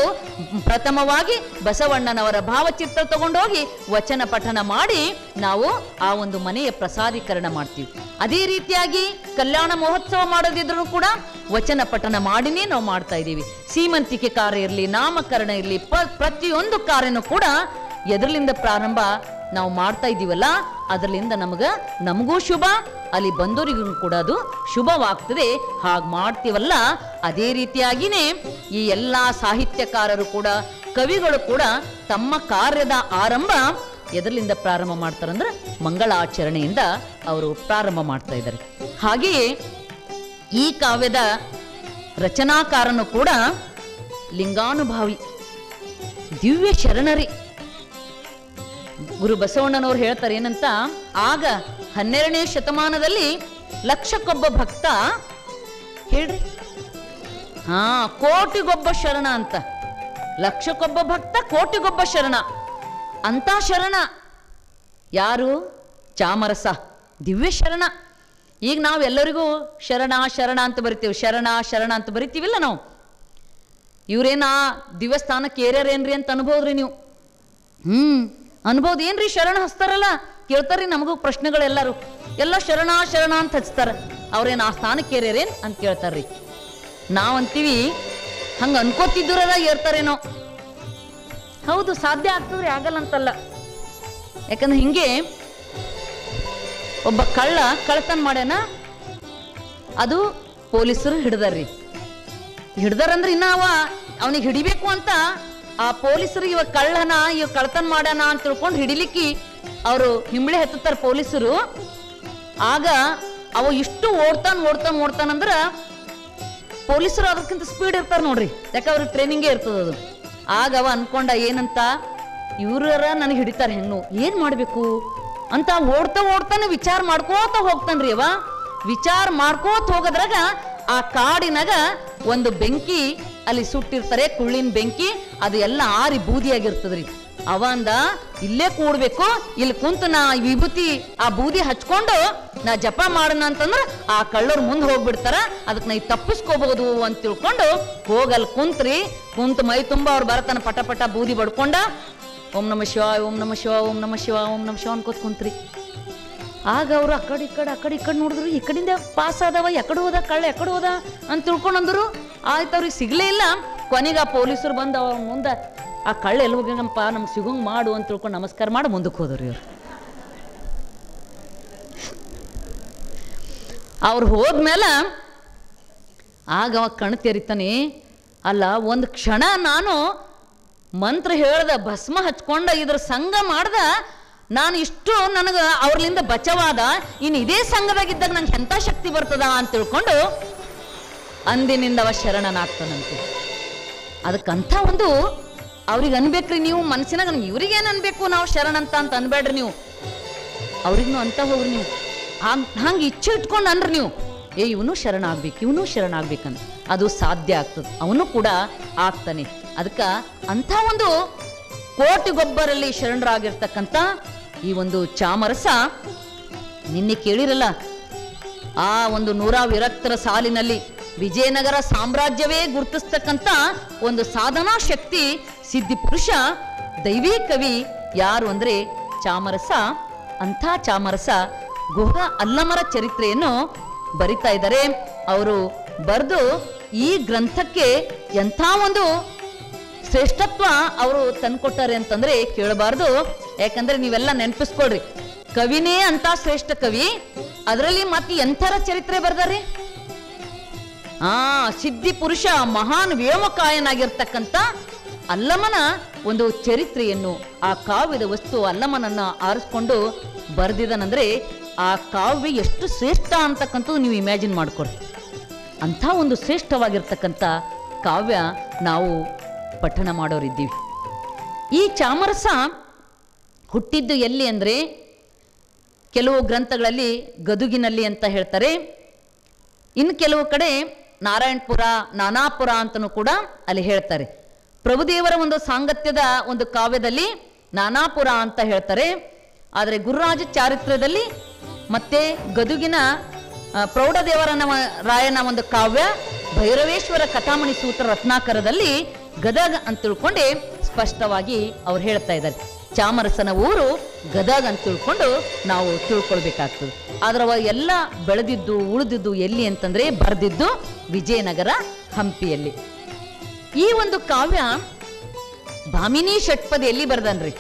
Speaker 5: ಪ್ರಥಮವಾಗಿ ಬಸವಣ್ಣನವರ ಭಾವಚಿತ್ರ ತಗೊಂಡೋಗಿ ವಚನ ಪಠಣ ಮಾಡಿ ನಾವು ಆ ಒಂದು ಮನೆಯ ಪ್ರಸಾದೀಕರಣ ಮಾಡ್ತೀವಿ. ಅದೇ ರೀತಿಯಾಗಿ ಕಲ್ಯಾಣ ಮಹೋತ್ಸವ ಮಾಡೋದಿದ್ರು ಕೂಡ ವಚನ ಪಠಣ ಮಾಡಿನೇ ನಾವು ಮಾಡ್ತಾ ಇದ್ದೀವಿ. ಸೀಮಂತಿಕೆ ಕಾರ್ಯ ಇರಲಿ, ನಾಮಕರಣ ಇರಲಿ, ಪ್ರತಿಯೊಂದು ಕಾರ್ಯನೂ ಕೂಡ ಎದರ್ಲಿಂದ ಪ್ರಾರಂಭ ನಾವು ಮಾಡ್ತಾ ಇದ್ದೀವಲ್ಲ, ಅದರಿಂದ ನಮಗೂ ಶುಭ, ಅಲ್ಲಿ ಬಂದವರಿಗೂ ಕೂಡ ಅದು ಶುಭವಾಗ್ತದೆ. ಹಾಗೆ ಮಾಡ್ತೀವಲ್ಲ, ಅದೇ ರೀತಿಯಾಗಿನೇ ಈ ಎಲ್ಲ ಸಾಹಿತ್ಯಕಾರರು ಕೂಡ, ಕವಿಗಳು ಕೂಡ ತಮ್ಮ ಕಾರ್ಯದ ಆರಂಭ ಎದರ್ಲಿಂದ ಪ್ರಾರಂಭ ಮಾಡ್ತಾರಂದ್ರೆ ಮಂಗಳಾಚರಣೆಯಿಂದ ಅವರು ಪ್ರಾರಂಭ ಮಾಡ್ತಾ ಇದ್ದಾರೆ. ಹಾಗೆಯೇ ಈ ಕಾವ್ಯದ ರಚನಾಕಾರನು ಕೂಡ ಲಿಂಗಾನುಭಾವಿ ದಿವ್ಯ ಶರಣರಿ. ಗುರು ಬಸವಣ್ಣನವ್ರು ಹೇಳ್ತಾರೆ ಏನಂತ, ಆಗ 12ನೇ ಶತಮಾನದಲ್ಲಿ ಲಕ್ಷಕ್ಕೊಬ್ಬ ಭಕ್ತ, ಹೇಳ್ರಿ, ಕೋಟಿಗೊಬ್ಬ ಶರಣ ಅಂತ. ಲಕ್ಷಕ್ಕೊಬ್ಬ ಭಕ್ತ, ಕೋಟಿಗೊಬ್ಬ ಶರಣ ಅಂತ. ಶರಣ ಯಾರು? ಚಾಮರಸ ದಿವ್ಯ ಶರಣ. ಈಗ ನಾವು ಎಲ್ಲರಿಗೂ ಶರಣ ಶರಣ ಅಂತ ಬರಿತೀವಿ, ಶರಣ ಶರಣ ಅಂತ ಬರಿತೀವಿಲ್ಲ ನಾವು. ಇವ್ರೇನಾ ದಿವಸ್ಥಾನಕ್ಕೆ ಏರ್ಯಾರೇನ್ರಿ ಅಂತ ಅನ್ಬೋದ್ರಿ ನೀವು? ಅನ್ಬೋದು. ಏನ್ರಿ ಶರಣ ಹಚ್ತಾರಲ್ಲ, ಕೇಳ್ತಾರ್ರಿ ನಮಗೂ ಪ್ರಶ್ನೆಗಳೆಲ್ಲರೂ. ಎಲ್ಲ ಶರಣ ಶರಣ ಅಂತ ಹಚ್ತಾರ, ಅವ್ರೇನು ಆ ಸ್ಥಾನಕ್ಕೆ ಏರ್ಯಾರೇನ್ ಅಂತ ಕೇಳ್ತಾರ್ರಿ. ನಾವಂತೀವಿ ಹಂಗ ಅನ್ಕೋತಿದ್ದೂರದ ಏರ್ತಾರೇನೋ. ಹೌದು, ಸಾಧ್ಯ ಆಗ್ತದ್ರಿ, ಆಗಲ್ಲ ಅಂತಲ್ಲ. ಯಾಕಂದ್ರೆ ಹಿಂಗೆ ಒಬ್ಬ ಕಳ್ಳತನ ಮಾಡ್ಯಾನ, ಅದು ಪೊಲೀಸರು ಹಿಡ್ದಾರ್ರಿ. ಹಿಡ್ದಾರಂದ್ರೆ ಇನ್ನ ಅವನಿಗೆ ಹಿಡಿಬೇಕು ಅಂತ ಆ ಪೊಲೀಸರು ಇವ ಕಳ್ಳತನ ಮಾಡ್ಯಾನ ಅಂತ ತಿಳ್ಕೊಂಡು ಹಿಡಿಲಿಕ್ಕೆ ಅವರು ಹಿಂಬಳಿ ಹತ್ತಾರ ಪೊಲೀಸರು. ಆಗ ಅವ ಇಷ್ಟು ಓಡ್ತಾನಂದ್ರ ಪೊಲೀಸರು ಅದಕ್ಕಿಂತ ಸ್ಪೀಡ್ ಇರ್ತಾರ ನೋಡ್ರಿ, ಯಾಕೆ ಅವ್ರಿಗೆ ಟ್ರೈನಿಂಗೇ ಇರ್ತದ ಅದು. ಆಗ ಅವ ಅನ್ಕೊಂಡ ಏನಂತ, ಇವ್ರ ನನಗೆ ಹಿಡಿತಾರ, ಹೆಣ್ಣು ಏನ್ ಮಾಡ್ಬೇಕು ಅಂತ ಓಡ್ತಾನೆ ವಿಚಾರ ಮಾಡ್ಕೋತ ಹೋಗ್ತಾನ್ರಿ. ಅವ ವಿಚಾರ ಮಾಡ್ಕೋತ ಹೋಗೋದ್ರಾಗ ಆ ಕಾಡಿನಾಗ ಒಂದು ಬೆಂಕಿ ಅಲ್ಲಿ ಸುಟ್ಟಿರ್ತಾರೆ, ಕುಳ್ಳಿನ ಬೆಂಕಿ, ಅದು ಎಲ್ಲ ಆರಿ ಬೂದಿಯಾಗಿರ್ತದ್ರಿ. ಅವ ಅಂದ, ಇಲ್ಲೇ ಕೂಡ್ಬೇಕು, ಇಲ್ಲಿ ಕುಂತು ನಾ ವಿಭೂತಿ ಆ ಬೂದಿ ಹಚ್ಕೊಂಡು ನಾ ಜಪ ಮಾಡೋಣ ಅಂತಂದ್ರ ಆ ಕಳ್ಳವ್ರು ಮುಂದೆ ಹೋಗ್ಬಿಡ್ತಾರ, ಅದಕ್ಕೆ ನಾ ತಪ್ಪಿಸ್ಕೋಬಹುದು ಅಂತ ತಿಳ್ಕೊಂಡು ಹೋಗಲ್ಲಿ ಕುಂತು ಮೈ ತುಂಬ ಅವ್ರು ಬರತನ ಪಟ ಪಟ ಬೂದಿ ಬಡ್ಕೊಂಡ ಓಂ ನಮ ಶಿವ ಓಂ ನಮ ಶಿವ ಓಂ ನಮ ಶಿವ ಓಂ ನಮ ಶಿವ ಅನ್ಕೋತ ಕುಂತ್ರಿ. ಆಗ ಅವರು ಆ ಕಡೆ ಈ ಕಡೆ ನೋಡಿದ್ರು, ಈ ಕಡೆಯಿಂದ ಪಾಸ್ ಆದವ, ಎಕಡೆ ಹೋದ ಕಳ್ಳ, ಎಕಡೆ ಹೋದ ಅಂತ ತಿಳ್ಕೊಂಡಂದ್ರು. ಆಯ್ತು, ಅವ್ರಿಗೆ ಸಿಗ್ಲೇ ಇಲ್ಲ. ಕೊನೆಗೆ ಆ ಪೊಲೀಸರು ಬಂದು ಅವ್ರ ಮುಂದೆ, ಆ ಕಳ್ಳ ಎಲ್ಲಿ ಹೋಗ್ಯಂಗಪ್ಪ, ನಮ್ಗೆ ಸಿಗೋಂಗ್ ಮಾಡು ಅಂತ ತಿಳ್ಕೊಂಡು ನಮಸ್ಕಾರ ಮಾಡಿ ಮುಂದಕ್ಕೆ ಹೋದ್ರಿ. ಅವ್ರು ಹೋದ್ಮೇಲೆ ಆಗ ಅವ ಕಣ್ ತೆರಿತಾನೆ, ಅಲ್ಲ ಒಂದು ಕ್ಷಣ ನಾನು ಮಂತ್ರ ಹೇಳ್ದ, ಭಸ್ಮ ಹಚ್ಕೊಂಡ, ಇದ್ರ ಸಂಘ ಮಾಡ್ದ, ನಾನು ಇಷ್ಟು ನನಗೆ ಅವ್ರಲಿಂದ ಬಚಾವಾದ, ಇನ್ನು ಇದೇ ಸಂಘದಾಗಿದ್ದಾಗ ನಂಗೆ ಎಂಥ ಶಕ್ತಿ ಬರ್ತದ ಅಂತ ತಿಳ್ಕೊಂಡು ಅಂದಿನಿಂದ ಅವ ಶರಣನಾಗ್ತಾನಂತೆ. ಅದಕ್ಕಂಥ ಒಂದು ಅವ್ರಿಗೆ ಅನ್ಬೇಕ್ರಿ ನೀವು ಮನಸ್ಸಿನಾಗ, ಇವ್ರಿಗೇನು ಅನ್ಬೇಕು ನಾವು ಶರಣ ಅಂತ ಅನ್ಬೇಡ್ರಿ ನೀವು, ಅವ್ರಿಗೂ ಅಂತ ಹೋಗ್ರಿ ನೀವು. ಹಂಗೆ ಇಚ್ಛೆ ಇಟ್ಕೊಂಡು ಅನ್ರಿ ನೀವು, ಇವನು ಶರಣ ಆಗ್ಬೇಕಂತ ಅದು ಸಾಧ್ಯ ಆಗ್ತದೆ, ಅವನು ಕೂಡ ಆಗ್ತಾನೆ. ಅದಕ್ಕೆ ಅಂಥ ಒಂದು ಕೋಟಿಗೊಬ್ಬರಲ್ಲಿ ಶರಣರಾಗಿರ್ತಕ್ಕಂಥ ಈ ಒಂದು ಚಾಮರಸ, ನಿನ್ನೆ ಕೇಳಿರಲ್ಲ, ಆ ಒಂದು 100 ವಿರಕ್ತರ ಸಾಲಿನಲ್ಲಿ ವಿಜಯನಗರ ಸಾಮ್ರಾಜ್ಯವೇ ಗುರುತಿಸ್ತಕ್ಕಂಥ ಒಂದು ಸಾಧನಾ ಶಕ್ತಿ ಸಿದ್ಧಿಪುರುಷ ದೈವೀ ಕವಿ ಯಾರು ಅಂದರೆ ಚಾಮರಸ. ಅಂಥ ಚಾಮರಸ ಗುಹ ಅಲ್ಲಮರ ಚರಿತ್ರೆಯನ್ನು ಬರಿತಾ ಇದ್ದಾರೆ. ಅವರು ಬರೆದು ಈ ಗ್ರಂಥಕ್ಕೆ ಎಂಥ ಒಂದು ಶ್ರೇಷ್ಠತ್ವ ಅವರು ತಂದ್ಕೊಟ್ಟಾರೆ ಅಂತಂದ್ರೆ ಕೇಳಬಾರ್ದು. ಯಾಕಂದ್ರೆ ನೀವೆಲ್ಲ ನೆನಪಿಸ್ಕೊಳ್ರಿ, ಕವಿನೇ ಅಂತ ಶ್ರೇಷ್ಠ ಕವಿ, ಅದರಲ್ಲಿ ಮತ್ತೆ ಎಂಥರ ಚರಿತ್ರೆ ಬರ್ದಾರಿ. ಸಿದ್ಧಿ ಪುರುಷ ಮಹಾನ್ ವ್ಯೋಮಕಾಯನಾಗಿರ್ತಕ್ಕಂಥ ಅಲ್ಲಮನ ಒಂದು ಚರಿತ್ರೆಯನ್ನು, ಆ ಕಾವ್ಯದ ವಸ್ತು ಅಲ್ಲಮನನ್ನ ಆರಿಸ್ಕೊಂಡು ಬರೆದಿದ್ದಾನಂದ್ರೆ ಆ ಕಾವ್ಯ ಎಷ್ಟು ಶ್ರೇಷ್ಠ ಅಂತಕ್ಕಂಥದ್ದು ನೀವು ಇಮ್ಯಾಜಿನ್ ಮಾಡ್ಕೊಡ್ರಿ. ಅಂಥ ಒಂದು ಶ್ರೇಷ್ಠವಾಗಿರ್ತಕ್ಕಂಥ ಕಾವ್ಯ ನಾವು ಪಠಣ ಮಾಡೋರಿದ್ದೀವಿ. ಈ ಚಾಮರಸ ಹುಟ್ಟಿದ್ದು ಎಲ್ಲಿ ಅಂದರೆ ಕೆಲವು ಗ್ರಂಥಗಳಲ್ಲಿ ಗದುಗಿನಲ್ಲಿ ಅಂತ ಹೇಳ್ತಾರೆ, ಇನ್ನು ಕೆಲವು ಕಡೆ ನಾರಾಯಣಪುರ, ನಾನಾಪುರ ಅಂತಲೂ ಕೂಡ ಅಲ್ಲಿ ಹೇಳ್ತಾರೆ. ಪ್ರಭುದೇವರ ಒಂದು ಸಾಂಗತ್ಯದ ಒಂದು ಕಾವ್ಯದಲ್ಲಿ ನಾನಾಪುರ ಅಂತ ಹೇಳ್ತಾರೆ. ಆದರೆ ಗುರುರಾಜ ಚಾರಿತ್ರ್ಯದಲ್ಲಿ ಮತ್ತೆ ಗದುಗಿನ ಪ್ರೌಢದೇವರನ ರಾಯನ ಒಂದು ಕಾವ್ಯ ಭೈರವೇಶ್ವರ ಕಥಾಮಣಿ ಸೂತ್ರ ರತ್ನಾಕರದಲ್ಲಿ ಗದಗ ಅಂತ ತಿಳ್ಕೊಂಡೆ ಸ್ಪಷ್ಟವಾಗಿ ಅವ್ರು ಹೇಳ್ತಾ ಇದ್ದಾರೆ. ಚಾಮರಸನ ಊರು ಗದಗ ಅಂತ ತಿಳ್ಕೊಂಡು ನಾವು ತಿಳ್ಕೊಳ್ಬೇಕಾಗ್ತದೆ. ಆದ್ರೆ ಅವ ಎಲ್ಲ ಬೆಳೆದಿದ್ದು ಉಳಿದಿದ್ದು ಎಲ್ಲಿ ಅಂತಂದ್ರೆ ಬರೆದಿದ್ದು ವಿಜಯನಗರ ಹಂಪಿಯಲ್ಲಿ. ಈ ಒಂದು ಕಾವ್ಯ ಭಾಮಿನಿ ಷಟ್ಪದಿಯಲ್ಲಿ ಬರೆದನ್ರಿ.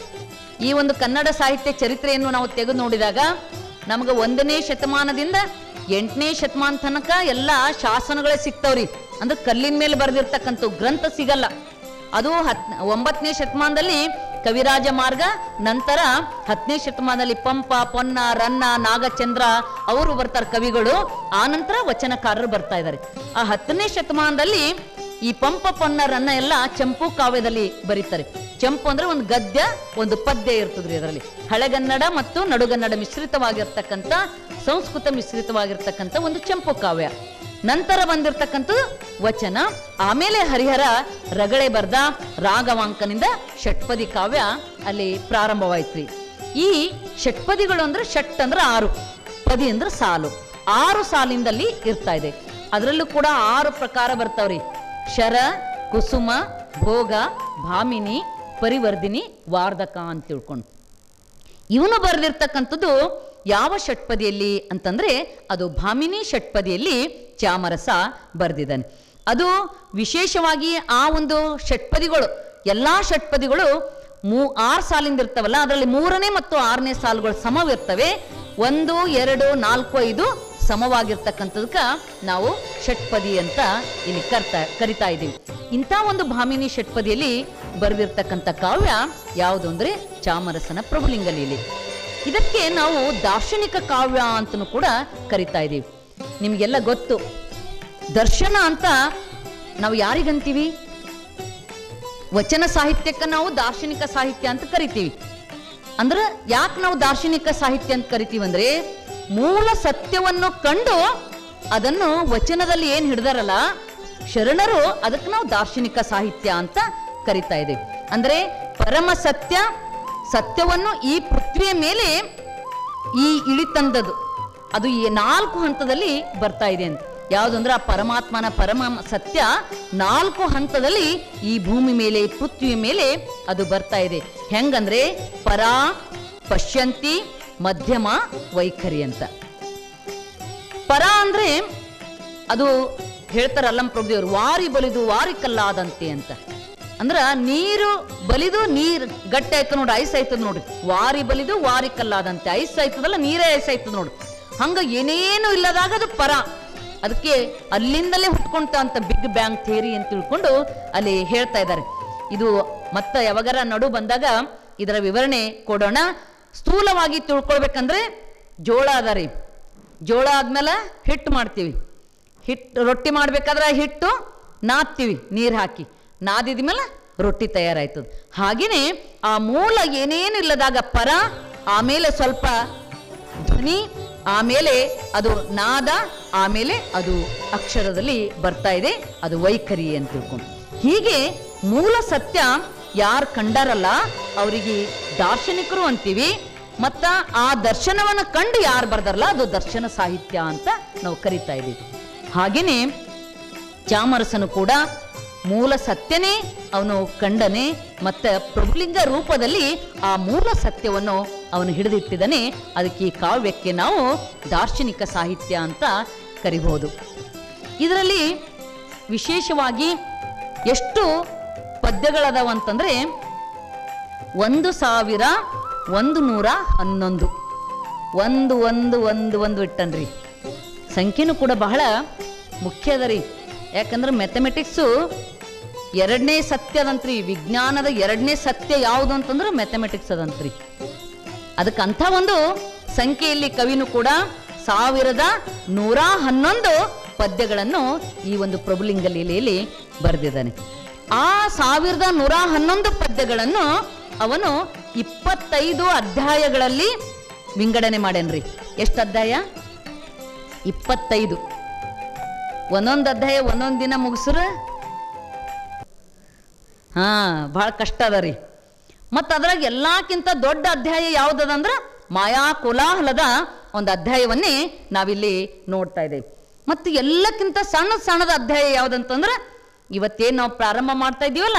Speaker 5: ಈ ಒಂದು ಕನ್ನಡ ಸಾಹಿತ್ಯ ಚರಿತ್ರೆಯನ್ನು ನಾವು ತೆಗೆದು ನೋಡಿದಾಗ ನಮಗೆ 1ನೇ ಶತಮಾನದಿಂದ 8ನೇ ಶತಮಾನ ತನಕ ಎಲ್ಲ ಶಾಸನಗಳೇ ಸಿಗ್ತಾವ್ರಿ. ಅಂದ್ರೆ ಕಲ್ಲಿನ ಮೇಲೆ ಬರೆದಿರ್ತಕ್ಕಂಥ ಗ್ರಂಥ ಸಿಗಲ್ಲ. ಅದು 9ನೇ ಶತಮಾನದಲ್ಲಿ ಕವಿರಾಜ ಮಾರ್ಗ, ನಂತರ 10ನೇ ಶತಮಾನದಲ್ಲಿ ಪಂಪ, ಪೊನ್ನ, ರನ್ನ, ನಾಗಚಂದ್ರ ಅವರು ಬರ್ತಾರೆ ಕವಿಗಳು. ಆ ನಂತರ ವಚನಕಾರರು ಬರ್ತಾ ಇದ್ದಾರೆ. ಆ 10ನೇ ಶತಮಾನದಲ್ಲಿ ಈ ಪಂಪ, ಪೊನ್ನ, ರನ್ನ ಎಲ್ಲ ಚಂಪು ಕಾವ್ಯದಲ್ಲಿ ಬರೀತಾರೆ. ಚಂಪು ಅಂದ್ರೆ ಒಂದು ಗದ್ಯ, ಒಂದು ಪದ್ಯ ಇರ್ತದ್ರಿ. ಅದರಲ್ಲಿ ಹಳೆಗನ್ನಡ ಮತ್ತು ನಡುಗನ್ನಡ ಮಿಶ್ರಿತವಾಗಿರ್ತಕ್ಕಂಥ, ಸಂಸ್ಕೃತ ಮಿಶ್ರಿತವಾಗಿರ್ತಕ್ಕಂಥ ಒಂದು ಚಂಪು ಕಾವ್ಯ. ನಂತರ ಬಂದಿರತಕ್ಕಂಥದ್ದು ವಚನ. ಆಮೇಲೆ ಹರಿಹರ ರಗಳೆ ಬರ್ದ ರಾಗವಾಂಕನಿಂದ ಷಟ್ಪದಿ ಕಾವ್ಯ ಅಲ್ಲಿ ಪ್ರಾರಂಭವಾಯ್ತ್ರಿ. ಈ ಷಟ್ಪದಿಗಳು ಅಂದ್ರೆ ಷಟ್ ಅಂದ್ರೆ 6, ಪದಿ ಅಂದ್ರೆ ಸಾಲು. 6 ಸಾಲಿಂದಲ್ಲಿ ಇರ್ತಾ ಇದೆ. ಅದರಲ್ಲೂ ಕೂಡ 6 ಪ್ರಕಾರ ಬರ್ತಾವ್ರಿ. ಶರ, ಕುಸುಮ, ಭೋಗ, ಭಾಮಿನಿ, ಪರಿವರ್ಧಿನಿ, ವಾರ್ಧಕ ಅಂತ ತಿಳ್ಕೊಂಡು ಇವನು ಬರೆದಿರ್ತಕ್ಕಂಥದ್ದು ಯಾವ ಷಟ್ಪದಿಯಲ್ಲಿ ಅಂತಂದ್ರೆ ಅದು ಭಾಮಿನಿ ಷಟ್ಪದಿಯಲ್ಲಿ ಚಾಮರಸ ಬರೆದಿದ್ದಾನೆ. ಅದು ವಿಶೇಷವಾಗಿ ಆ ಒಂದು ಷಟ್ಪದಿಗಳು, ಎಲ್ಲಾ ಷಟ್ಪದಿಗಳು 6 ಸಾಲಿಂದ ಇರ್ತಾವಲ್ಲ, ಅದರಲ್ಲಿ 3ನೇ ಮತ್ತು 6ನೇ ಸಾಲುಗಳು ಸಮವಿರ್ತವೆ. 1, 2, 4, 5 ಸಮವಾಗಿರ್ತಕ್ಕಂಥದಕ್ಕೆ ನಾವು ಷಟ್ಪದಿ ಅಂತ ಇಲ್ಲಿ ಕರಿತಾ ಇದ್ದೀವಿ. ಇಂಥ ಒಂದು ಭಾಮಿನಿ ಷಟ್ಪದಿಯಲ್ಲಿ ಬರೆದಿರ್ತಕ್ಕಂಥ ಕಾವ್ಯ ಯಾವುದು ಅಂದ್ರೆ ಚಾಮರಸನ ಪ್ರಭುಲಿಂಗ ಲೀಲೆ. ಇದಕ್ಕೆ ನಾವು ದಾರ್ಶನಿಕ ಕಾವ್ಯ ಅಂತಲೂ ಕೂಡ ಕರಿತಾ ಇದ್ದೀವಿ. ನಿಮಗೆಲ್ಲ ಗೊತ್ತು, ದರ್ಶನ ಅಂತ ನಾವು ಯಾರಿಗಂತೀವಿ? ವಚನ ಸಾಹಿತ್ಯಕ್ಕೆ ನಾವು ದಾರ್ಶನಿಕ ಸಾಹಿತ್ಯ ಅಂತ ಕರಿತೀವಿ. ಅಂದ್ರೆ ಯಾಕೆ ನಾವು ದಾರ್ಶನಿಕ ಸಾಹಿತ್ಯ ಅಂತ ಕರಿತೀವಿ ಅಂದ್ರೆ ಮೂಲ ಸತ್ಯವನ್ನು ಕಂಡು ಅದನ್ನು ವಚನದಲ್ಲಿ ಏನ್ ಹಿಡ್ದಾರಲ್ಲ ಶರಣರು, ಅದಕ್ಕೆ ನಾವು ದಾರ್ಶನಿಕ ಸಾಹಿತ್ಯ ಅಂತ ಕರಿತಾ ಇದ್ದೇವೆ. ಅಂದ್ರೆ ಪರಮ ಸತ್ಯವನ್ನು ಈ ಪೃಥ್ವಿಯ ಮೇಲೆ ಈ ಇಳಿತಂದದ್ದು ಅದು ಈ 4 ಹಂತದಲ್ಲಿ ಬರ್ತಾ ಇದೆ ಅಂತ. ಯಾವುದು ಅಂದ್ರೆ ಆ ಪರಮಾತ್ಮನ ಪರಮ ಸತ್ಯ 4 ಹಂತದಲ್ಲಿ ಈ ಭೂಮಿ ಮೇಲೆ, ಈ ಪೃಥ್ವಿಯ ಮೇಲೆ ಅದು ಬರ್ತಾ ಇದೆ. ಹೆಂಗಂದ್ರೆ ಪರ, ಪಶ್ಯಂತಿ, ಮಧ್ಯಮ, ವೈಖರಿ ಅಂತ. ಪರ ಅಂದ್ರೆ ಅದು ಹೇಳ್ತಾರಲ್ಲ ಪ್ರಭುದೇವರು, ವಾರಿ ಬಲಿದು ವಾರಿ ಕಲ್ಲಾದಂತೆ ಅಂತ. ಅಂದ್ರ ನೀರು ಬಲಿದು ನೀರು ಗಟ್ಟಿ ಆಯ್ತು ನೋಡ್ರಿ, ಐಸ್ ಆಯ್ತದ ನೋಡ್ರಿ. ವಾರಿ ಬಲಿದು ವಾರಿ ಕಲ್ಲಾದಂತೆ, ಐಸ್ ಆಯ್ತದಲ್ಲ ನೀರೇ ಐಸ್ ಆಯ್ತದ ನೋಡ್ರಿ. ಹಂಗ ಏನೇನು ಇಲ್ಲದಾಗ ಅದು ಪರ. ಅದಕ್ಕೆ ಅಲ್ಲಿಂದಲೇ ಹುಟ್ಕೊಂತ ಅಂತ ಬಿಗ್ ಬ್ಯಾಂಗ್ ಥಿಯರಿ ಅಂತ ತಿಳ್ಕೊಂಡು ಅಲ್ಲಿ ಹೇಳ್ತಾ ಇದ್ದಾರೆ. ಇದು ಮತ್ತೆ ಯಾವಾಗಾರ ನಡು ಬಂದಾಗ ಇದರ ವಿವರಣೆ ಕೊಡೋಣ. ಸ್ಥೂಲವಾಗಿ ತಿಳ್ಕೊಳ್ಬೇಕಂದ್ರೆ ಜೋಳ ಅದಾರಿ, ಜೋಳ ಆದ್ಮೇಲೆ ಹಿಟ್ಟು ಮಾಡ್ತೀವಿ. ರೊಟ್ಟಿ ಮಾಡ್ಬೇಕಾದ್ರೆ ಹಿಟ್ಟು ನಾದ್ತೀವಿ ನೀರು ಹಾಕಿ, ನಾದಿದ್ಮೇಲೆ ರೊಟ್ಟಿ ತಯಾರಾಯ್ತದ. ಹಾಗೇನೆ ಆ ಮೂಲ ಏನೇನು ಇಲ್ಲದಾಗ ಪರ, ಆಮೇಲೆ ಸ್ವಲ್ಪ ಧ್ವನಿ, ಆಮೇಲೆ ಅದು ನಾದ, ಆಮೇಲೆ ಅದು ಅಕ್ಷರದಲ್ಲಿ ಬರ್ತಾ ಇದೆ, ಅದು ವೈಖರಿ ಅಂತ ತಿಳ್ಕೊಂಡು. ಹೀಗೆ ಮೂಲ ಸತ್ಯ ಯಾರು ಕಂಡಾರಲ್ಲ ಅವರಿಗೆ ದಾರ್ಶನಿಕರು ಅಂತೀವಿ. ಮತ್ತ ಆ ದರ್ಶನವನ್ನು ಕಂಡು ಯಾರು ಬರ್ದಾರಲ್ಲ ಅದು ದರ್ಶನ ಸಾಹಿತ್ಯ ಅಂತ ನಾವು ಕರಿತಾ ಇದ್ದೀವಿ. ಹಾಗೆಯೇ ಚಾಮರಸನು ಕೂಡ ಮೂಲ ಸತ್ಯನೇ ಅವನು ಕಂಡನೆ, ಮತ್ತು ಪ್ರಭುಲಿಂಗ ರೂಪದಲ್ಲಿ ಆ ಮೂಲ ಸತ್ಯವನ್ನು ಅವನು ಹಿಡಿದಿಟ್ಟಿದ್ದಾನೆ. ಅದಕ್ಕೆ ಈ ಕಾವ್ಯಕ್ಕೆ ನಾವು ದಾರ್ಶನಿಕ ಸಾಹಿತ್ಯ ಅಂತ ಕರಿಬಹುದು. ಇದರಲ್ಲಿ ವಿಶೇಷವಾಗಿ ಎಷ್ಟು ಪದ್ಯಗಳದಾವಂತಂದರೆ 1111 ಒಂದು ಇಟ್ಟನ್ರಿ. ಸಂಖ್ಯೆನೂ ಕೂಡ ಬಹಳ ಮುಖ್ಯ ಅದ ರೀ. ಯಾಕಂದ್ರೆ ಮ್ಯಾಥಮೆಟಿಕ್ಸು ಎರಡನೇ ಸತ್ಯ ಅದಂತ್ರಿ. ವಿಜ್ಞಾನದ ಎರಡನೇ ಸತ್ಯ ಯಾವುದು ಅಂತಂದ್ರೆ ಮ್ಯಾಥಮೆಟಿಕ್ಸ್ ಅದಂತ್ರಿ. ಅದಕ್ಕೆ ಅಂಥ ಒಂದು ಸಂಖ್ಯೆಯಲ್ಲಿ ಕವಿನೂ ಕೂಡ 1111 ಪದ್ಯಗಳನ್ನು ಈ ಒಂದು ಪ್ರಭುಲಿಂಗ ಲೀಲೆಯಲ್ಲಿ ಬರೆದಿದ್ದಾನೆ. ಆ 1111 ಪದ್ಯಗಳನ್ನು ಅವನು 25 ಅಧ್ಯಾಯಗಳಲ್ಲಿ ವಿಂಗಡಣೆ ಮಾಡ್ಯಾನ್ರಿ. ಎಷ್ಟು ಅಧ್ಯಾಯ? 25. ಒಂದೊಂದು ಅಧ್ಯಾಯ ಒಂದೊಂದು ದಿನ ಮುಗಿಸ್ರ ಭಾಳ ಕಷ್ಟ ಅದ ರೀ. ಮತ್ತು ಅದ್ರಾಗ ಎಲ್ಲಕ್ಕಿಂತ ದೊಡ್ಡ ಅಧ್ಯಾಯ ಯಾವುದಂದ್ರೆ ಮಾಯಾ ಕೋಲಾಹಲದ ಒಂದು ಅಧ್ಯಾಯವನ್ನೇ ನಾವಿಲ್ಲಿ ನೋಡ್ತಾ ಇದ್ದೇವೆ. ಮತ್ತು ಎಲ್ಲಕ್ಕಿಂತ ಸಣ್ಣದ ಅಧ್ಯಾಯ ಯಾವುದಂತಂದ್ರೆ ಇವತ್ತೇನು ನಾವು ಪ್ರಾರಂಭ ಮಾಡ್ತಾ ಇದ್ದೀವಲ್ಲ